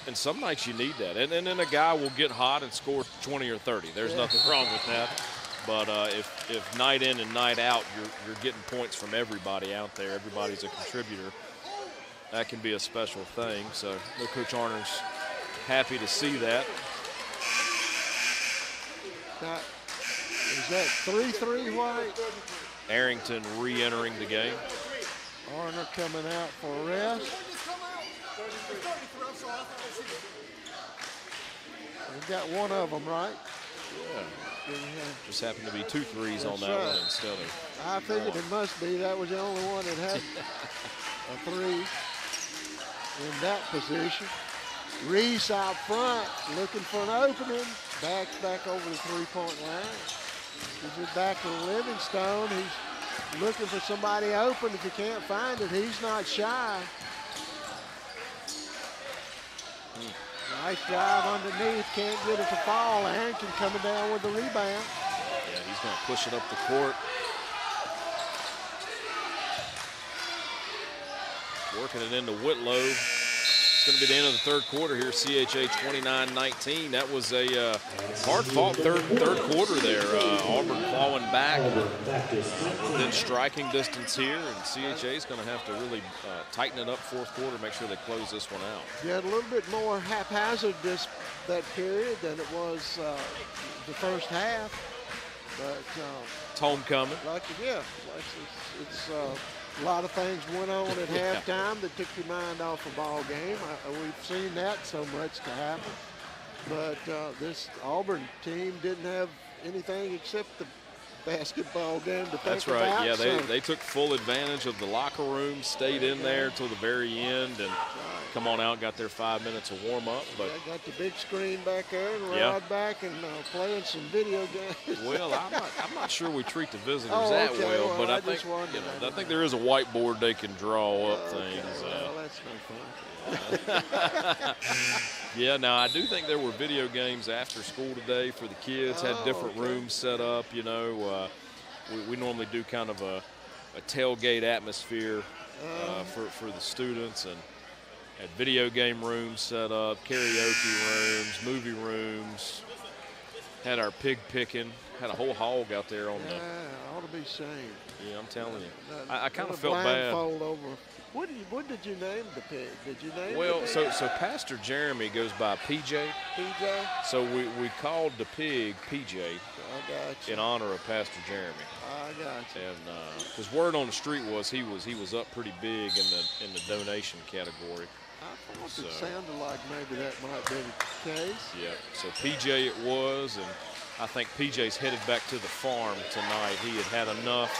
And some nights you need that. And then a guy will get hot and score 20 or 30. There's nothing wrong with that. But if night in and night out, you're getting points from everybody out there, everybody's a contributor, that can be a special thing. So Coach Arner's happy to see that. Now, is that 3-3 White? Arrington re-entering the game. Arner coming out for a rest. We've got one of them, right? Yeah. Just happened to be 2 threes on that one instead of. I figured it must be. That was the only one that had a 3 in that position. Reese out front looking for an opening. Backs back over the 3-point line. Gives it back to Livingstone. He's looking for somebody open. If he can't find it, he's not shy. Nice drive underneath, can't get it to fall. Arrington coming down with the rebound. Yeah, he's going to push it up the court. Working it into Whitlow. It's going to be the end of the third quarter here. CHA 29-19. That was a hard-fought third quarter there. Auburn clawing back within striking distance here, and CHA is going to have to really tighten it up fourth quarter, make sure they close this one out. Yeah, a little bit more haphazard that period than it was the first half, but it's homecoming. It's a lot of things went on at halftime that took your mind off a ball game. We've seen that so much to happen. But this Auburn team didn't have anything except the basketball game to think about. That's right. Yeah, they took full advantage of the locker room, stayed in there till the very end, and come on out, got their 5 minutes of warm up. But got the big screen back there and ride back and playing some video games. Well, I'm not sure we treat the visitors that well, but I think there is a whiteboard they can draw up things. Well, that's no fun. Yeah, now I do think there were video games after school today for the kids. Had different rooms set up. You know, we normally do kind of a tailgate atmosphere for the students, and had video game rooms set up, karaoke rooms, movie rooms. Had our pig picking Had a whole hog out there on the. Yeah, ought to be shamed. Yeah, I'm telling you. I kind Put of a felt bad. blindfold over. What did you name the pig? Did you name Well, the pig? so Pastor Jeremy goes by PJ. PJ? So we called the pig PJ I got you. in honor of Pastor Jeremy. I got you. And his word on the street was he was up pretty big in the donation category. I thought So- it sounded like maybe that might be the case. Yeah. So PJ it was, and I think PJ's headed back to the farm tonight. He had enough.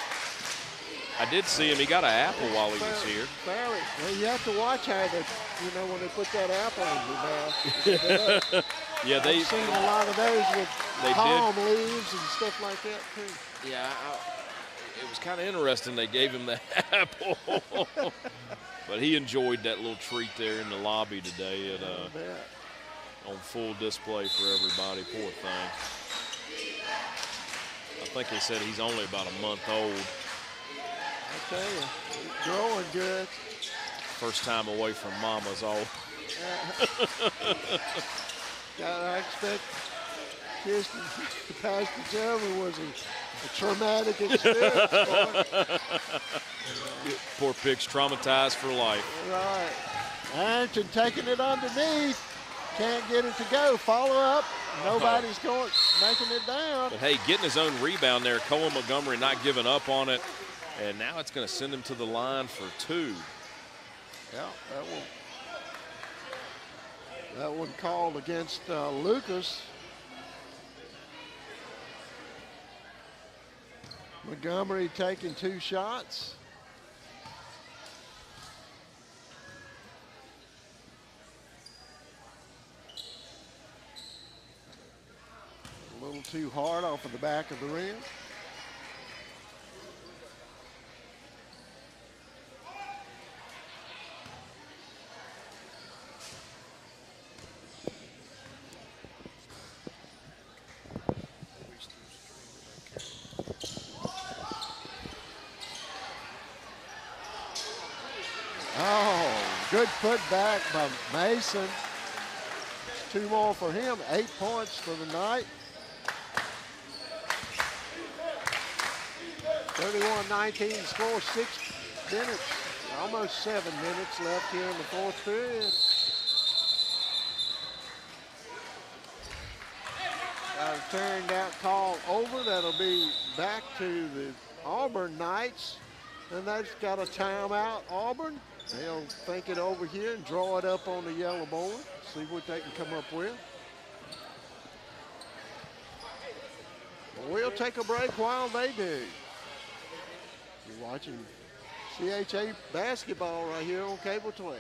I did see him. He got an apple while he was here. Barely. Well, you have to watch how they, when they put that apple in your mouth. Yeah, I've seen a lot of those with They palm leaves and stuff like that too. Yeah, it was kind of interesting. They gave him the apple, but he enjoyed that little treat there in the lobby today. I bet. On full display for everybody. Poor thing. I think they said he's only about a month old. I tell you, he's growing good. First time away from mama's all. I expect Kirsten, Pastor Jeremy was a traumatic experience for him. Poor pig's traumatized for life. Right. Arrington taking it underneath. Can't get it to go. Follow up. Nobody's making it down. But hey, getting his own rebound there. Cole Montgomery not giving up on it. And now it's going to send him to the line for 2. Yeah, that one called against Lucas. Montgomery taking 2 shots. A little too hard off of the back of the rim. Good put back by Mason. 2 more for him. 8 points for the night. 31-19 score. 6 minutes, almost 7 minutes left here in the 4th period. Got a turned out call over. That'll be back to the Auburn Knights. And that's got a timeout, Auburn. They'll think it over here and draw it up on the yellow board. See what they can come up with. We'll take a break while they do. You're watching CHA basketball right here on Cable 12.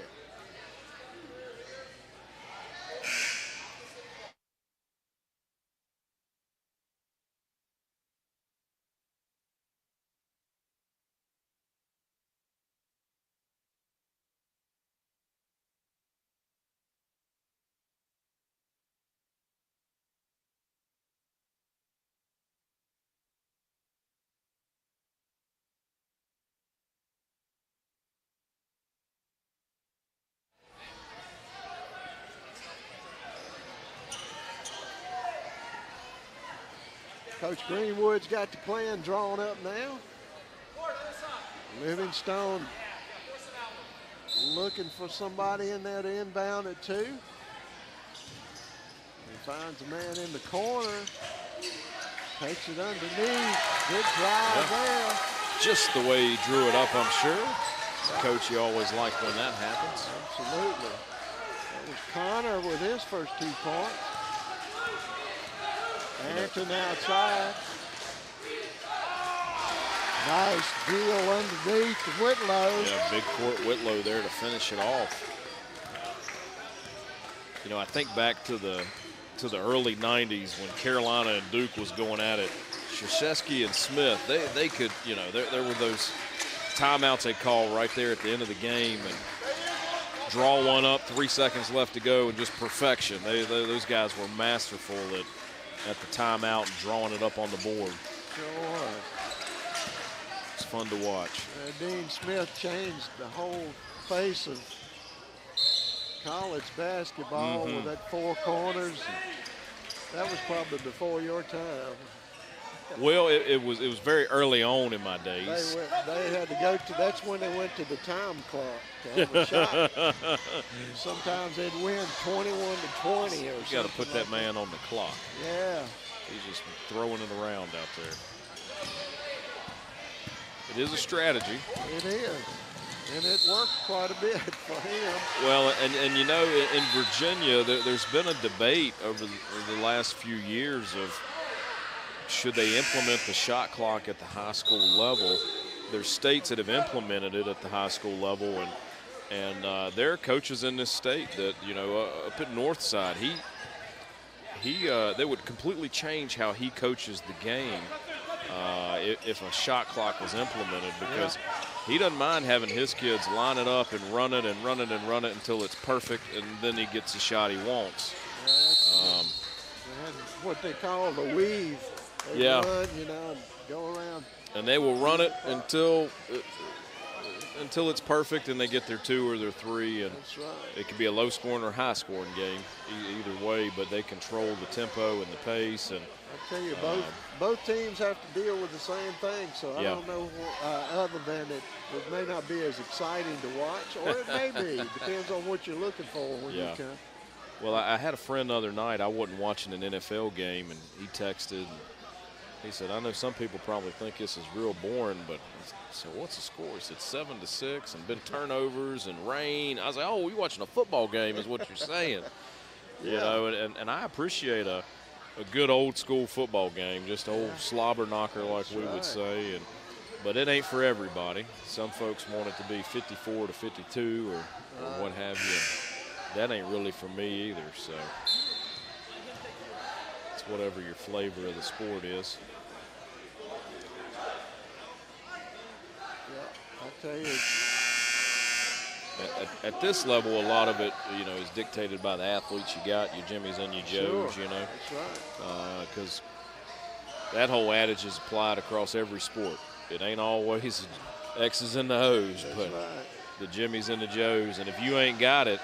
Coach Greenwood's got the plan drawn up now. Livingstone looking for somebody in there to inbound it to. He finds a man in the corner. Takes it underneath. Good drive there. Just the way he drew it up, I'm sure. Coach, you always like when that happens. Absolutely. That was Connor with his first 2 points. Arrington outside. Nice deal underneath to Whitlow. Yeah, big Court Whitlow there to finish it off. You know, I think back to the early 90s when Carolina and Duke was going at it. Krzyzewski and Smith, they could, you know, there were those timeouts they call right there at the end of the game and draw one up, 3 seconds left to go, and just perfection. Those guys were masterful at the timeout and drawing it up on the board. Sure. It's fun to watch. Dean Smith changed the whole face of college basketball with that 4 corners. That was probably before your time. Well, it was very early on in my days. They had to go to. That's when they went to the time clock to have a shot. Sometimes they'd win 21-20 or something. You got to put that man on the clock. Yeah. He's just throwing it around out there. It is a strategy. It is. And it worked quite a bit for him. Well, and you know, in Virginia, there's been a debate over the last few years of should they implement the shot clock at the high school level. There's states that have implemented it at the high school level, and there are coaches in this state that, you know, up at Northside, they would completely change how he coaches the game if a shot clock was implemented, because he doesn't mind having his kids line it up and run it and run it and run it until it's perfect, and then he gets the shot he wants. That's what they call the weave. They run, you know, and go around. And they will run it until it's perfect, and they get their 2 or their 3. And that's right. It could be a low-scoring or high-scoring game, either way. But they control the tempo and the pace. And I tell you, both teams have to deal with the same thing. So I don't know other than it may not be as exciting to watch, or it may be. Depends on what you're looking for when you come. Well, I had a friend the other night. I wasn't watching an NFL game, and he texted. And he said, "I know some people probably think this is real boring, but." So what's the score? He said 7-6, and been turnovers and rain. I was like, oh, we're watching a football game is what you're saying. You know, and I appreciate a good old school football game, just old slobber knocker like we would say. But it ain't for everybody. Some folks want it to be 54-52 or what have you. That ain't really for me either. So it's whatever your flavor of the sport is. I'll tell you. At this level, a lot of it, you know, is dictated by the athletes you got, your Jimmies and your Joes, you know. That's right. Because that whole adage is applied across every sport. It ain't always X's and the O's, but the Jimmies and the Joes. And if you ain't got it,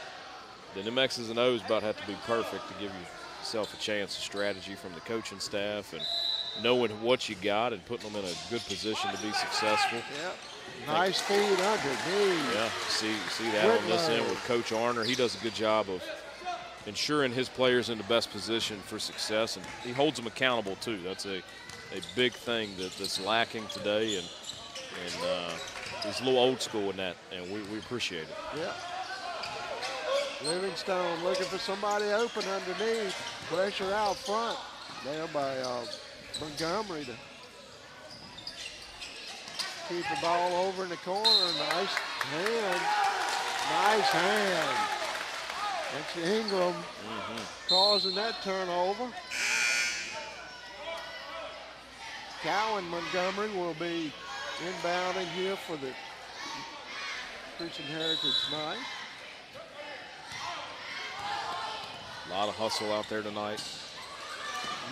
then them X's and O's about to have to be perfect to give yourself a chance, a strategy from the coaching staff, and knowing what you got and putting them in a good position to be successful. Yep. Nice feed underneath. Yeah, see that on this end with Coach Arner. He does a good job of ensuring his players in the best position for success, and he holds them accountable too. That's a big thing that's lacking today, and he's a little old school in that, and we appreciate it. Yeah. Livingstone looking for somebody open underneath. Pressure out front there by Montgomery to keep the ball over in the corner. Nice hand. Nice hand. That's Ingram causing that turnover. Cowan Montgomery will be inbounding here for the Christian Heritage night. A lot of hustle out there tonight.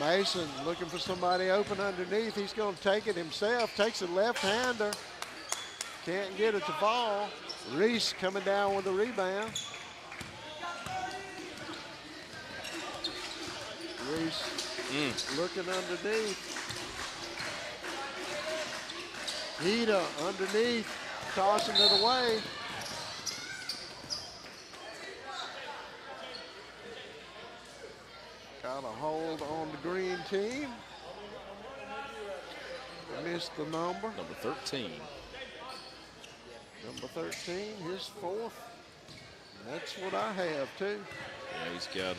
Mason looking for somebody open underneath. He's going to take it himself. Takes a left-hander. Can't get it to fall. Reese coming down with the rebound. Reese looking underneath. Ida underneath, tossing it away. Got a hold on the green team. Missed the number. Number 13. Number 13, his fourth. That's what I have too. Yeah, he's got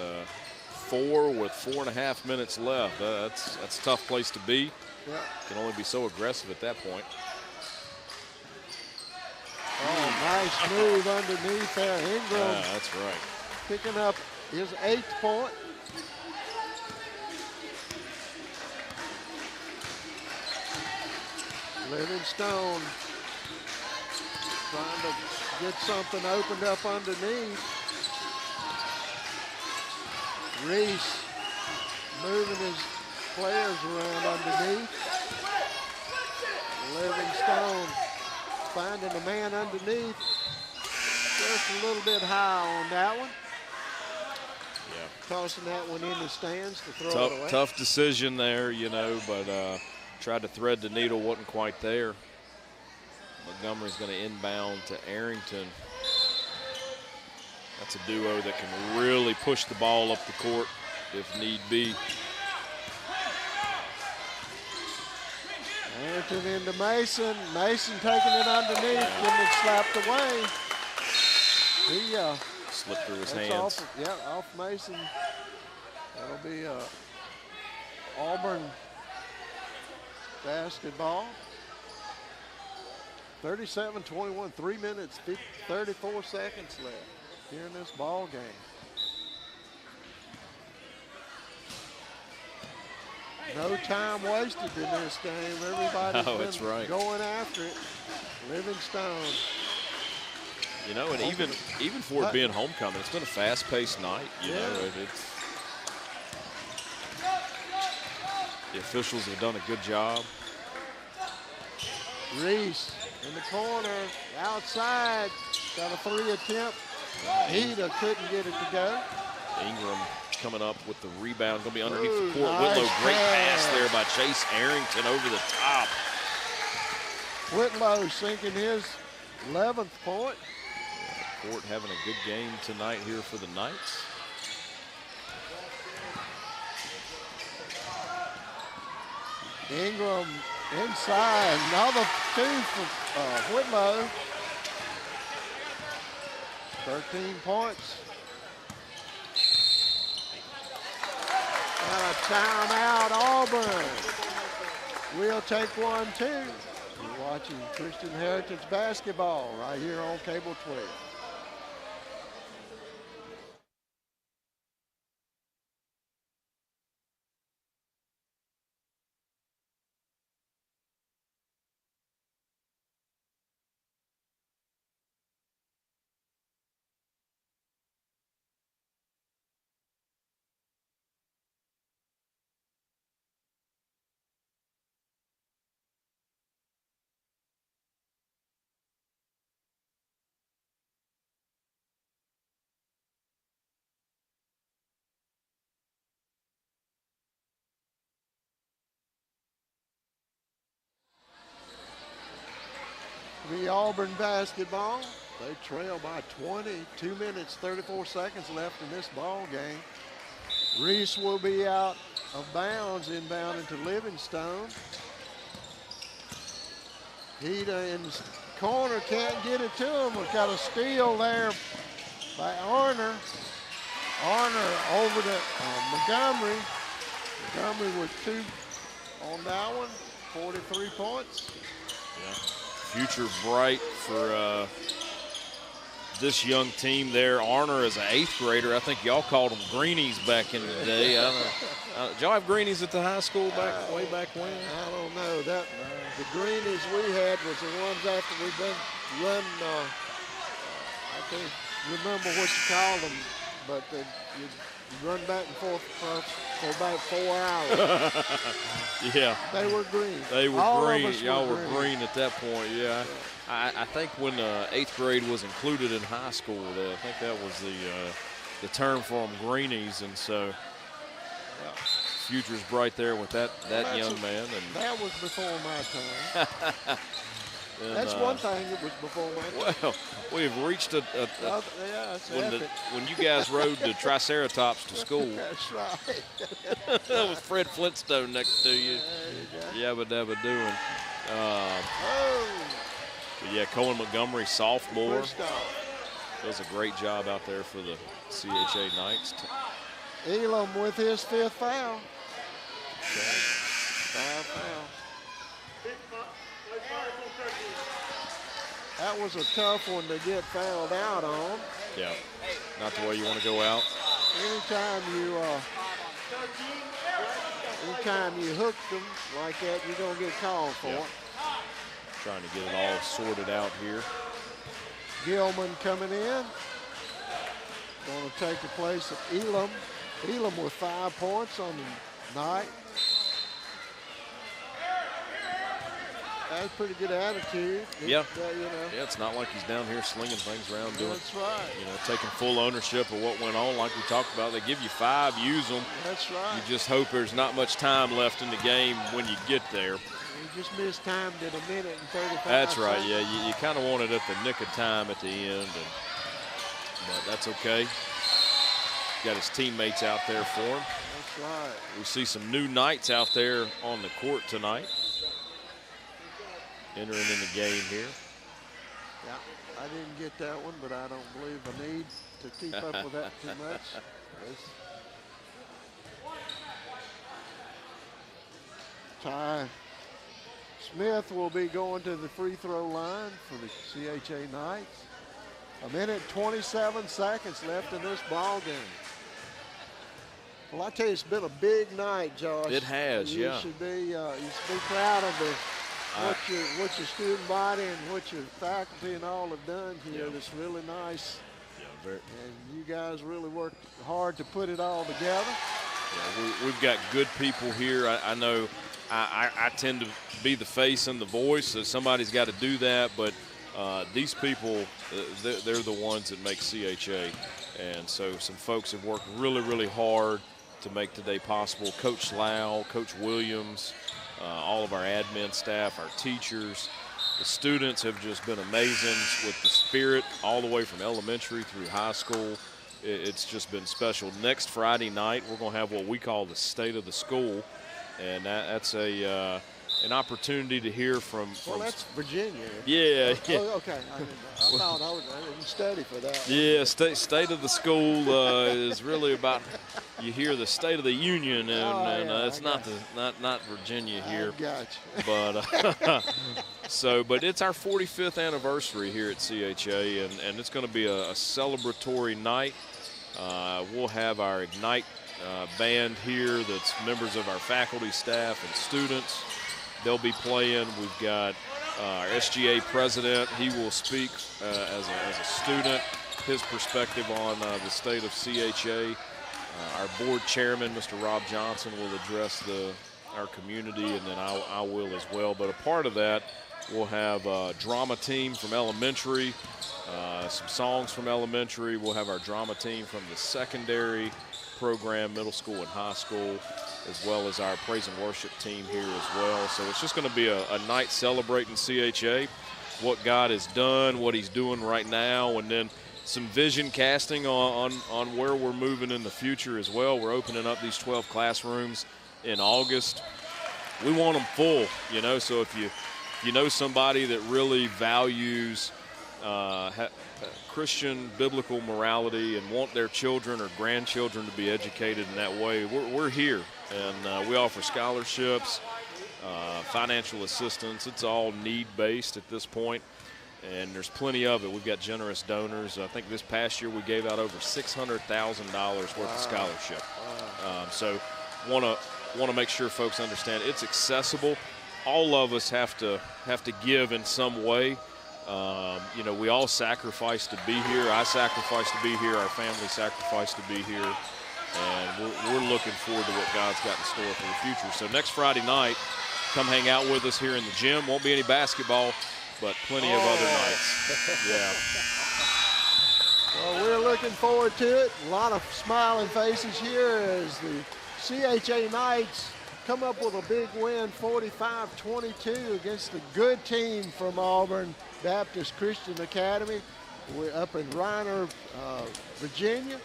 4 with 4.5 minutes left. That's a tough place to be. Yeah. Can only be so aggressive at that point. Oh, nice move underneath there. Ingram. Yeah, that's right. Picking up his 8th point. Livingstone trying to get something opened up underneath. Reese moving his players around underneath. Livingstone finding a man underneath. Just a little bit high on that one. Yeah. Tossing that one in the stands to throw it away. Tough decision there, you know, but Tried to thread the needle, wasn't quite there. Montgomery's going to inbound to Arrington. That's a duo that can really push the ball up the court if need be. Arrington into Mason. Mason taking it underneath, getting it slapped away. He slipped through his hands. Off Mason. That'll be Auburn basketball. 37-21, 3 minutes, 34 seconds left here in this ball game. No time wasted in this game. Everybody's been going after it. Livingstone. You know, and even for it being homecoming, it's been a fast-paced night. You know, it's the officials have done a good job. Reese in the corner, outside, got a 3 attempt. Hida couldn't get it to go. Ingram coming up with the rebound, gonna be underneath the court. Nice Whitlow, great pass there by Chase Arrington over the top. Whitlow sinking his 11th point. Court having a good game tonight here for the Knights. Ingram inside, another 2 for Whitlow. 13 points. And a timeout, Auburn. We'll take 1, 2. You're watching Christian Heritage basketball right here on Cable 12. The Auburn basketball, they trail by 20, 2 minutes, 34 seconds left in this ball game. Reese will be out of bounds, inbound into Livingstone. Hida in the corner, can't get it to him. We've got a steal there by Arner. Arner over to Montgomery. Montgomery with 2 on that one, 43 points. Yeah. Future bright for this young team there. Arner is an 8th grader. I think y'all called them greenies back in the day. Did y'all have greenies at the high school way back when? I don't know. That the greenies we had was the ones after we've been running. I can't remember what you call them, but you run back and forth for about 4 hours. Yeah. They were green. They were green. Y'all were green at that point, yeah. I think when 8th grade was included in high school, I think that was the term for them, greenies, and so future's bright there with that young man. And that was before my time. And, that's one thing that was before my time. Well, we've reached when you guys rode the Triceratops to school. That's right. That was Fred Flintstone next to you. Yabba dabba doing. Yeah, Cohen Montgomery, sophomore, does a great job out there for the CHA Knights. Elam with his 5th foul. Okay. 5 fouls. That was a tough one to get fouled out on. Yeah, not the way you want to go out. Anytime you hook them like that, you're going to get called for it. Trying to get it all sorted out here. Gilman coming in. Going to take the place of Elam. Elam with 5 points on the night. has pretty good attitude. Yeah. You know. Yeah, it's not like he's down here slinging things around, doing, That's right. you know, taking full ownership of what went on. Like we talked about, they give you 5, use them. That's right. You just hope there's not much time left in the game when you get there. He just missed time at 1:35. That's right. Yeah, you kind of want it at the nick of time at the end, but that's okay. Got his teammates out there for him. That's right. We see some new Knights out there on the court tonight, entering in the game here. Yeah, I didn't get that one, but I don't believe I need to keep up with that too much. Ty Smith will be going to the free throw line for the CHA Knights. 1:27 left in this ball game. Well, I tell you, it's been a big night, Josh. It has, you yeah. Should be proud of what your student body and what your faculty and all have done here. Yeah. It's really nice. Yeah, And you guys really worked hard to put it all together. yeah, we've got good people here. I know I tend to be the face and the voice, so somebody's got to do that, but these people, they're the ones that make CHA. And so some folks have worked really, really hard to make today possible. Coach Lau, Coach Williams, all of our admin staff, our teachers. The students have just been amazing with the spirit all the way from elementary through high school. It's just been special. Next Friday night, we're going to have what we call the State of the School, and that's an opportunity to hear from. Well, that's Virginia. Yeah. Oh, okay. I thought I didn't study for that. Yeah, state of the school is really about. You hear the State of the Union, and it's not Virginia here. I got you. But but it's our 45th anniversary here at CHA, and it's going to be a celebratory night. We'll have our Ignite band here that's members of our faculty, staff, and students. They'll be playing. We've got our SGA president. He will speak as a student, his perspective on the state of CHA. Our board chairman, Mr. Rob Johnson, will address our community, and then I will as well. But a part of that, we'll have a drama team from elementary, some songs from elementary. We'll have our drama team from the secondary program, middle school and high school, as well as our praise and worship team here as well. So it's just going to be a night celebrating CHA, what God has done, what he's doing right now, and then some vision casting on where we're moving in the future as well. We're opening up these 12 classrooms in August. We want them full, you know, so if you know somebody that really values Christian biblical morality and want their children or grandchildren to be educated in that way, we're here. And we offer scholarships, financial assistance. It's all need-based at this point, and there's plenty of it. We've got generous donors. I think this past year we gave out over $600,000 worth of scholarship. So want to make sure folks understand it's accessible. All of us have to give in some way. You know, we all sacrifice to be here. I sacrifice to be here. Our family sacrificed to be here. And we're looking forward to what God's got in store for the future. So next Friday night, come hang out with us here in the gym. Won't be any basketball, but plenty of other nights. Yeah. Well, we're looking forward to it. A lot of smiling faces here as the CHA Knights come up with a big win, 45-22 against the good team from Auburn Baptist Christian Academy. We're up in Reiner, Virginia.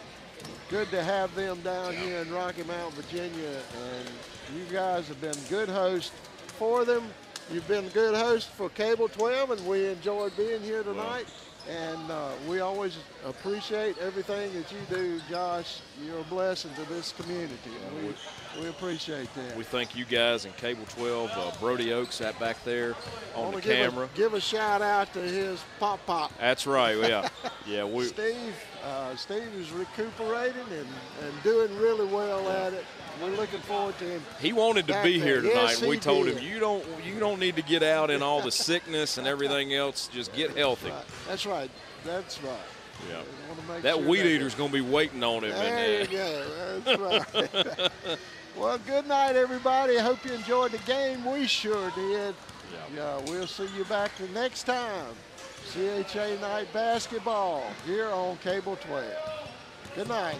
Good to have them down here in Rocky Mount, Virginia, and you guys have been good hosts for them. You've been good hosts for Cable 12, and we enjoyed being here tonight. And we always appreciate everything that you do, Josh. You're a blessing to this community, and we appreciate that. We thank you guys and Cable 12. Brody Oaks sat back there on the camera. Give a shout out to his pop. That's right, yeah. Steve is recuperating and doing really well at it. We're looking forward to him. He wanted to be here tonight. Yes, we told did. him you don't need to get out in all the sickness and everything else. Just get healthy. That's right. Yeah. That weed eater's going to be waiting on him. There you go. That's right. Well, good night, everybody. I hope you enjoyed the game. We sure did. Yeah, we'll see you back the next time. CHA Night Basketball here on Cable 12. Good night.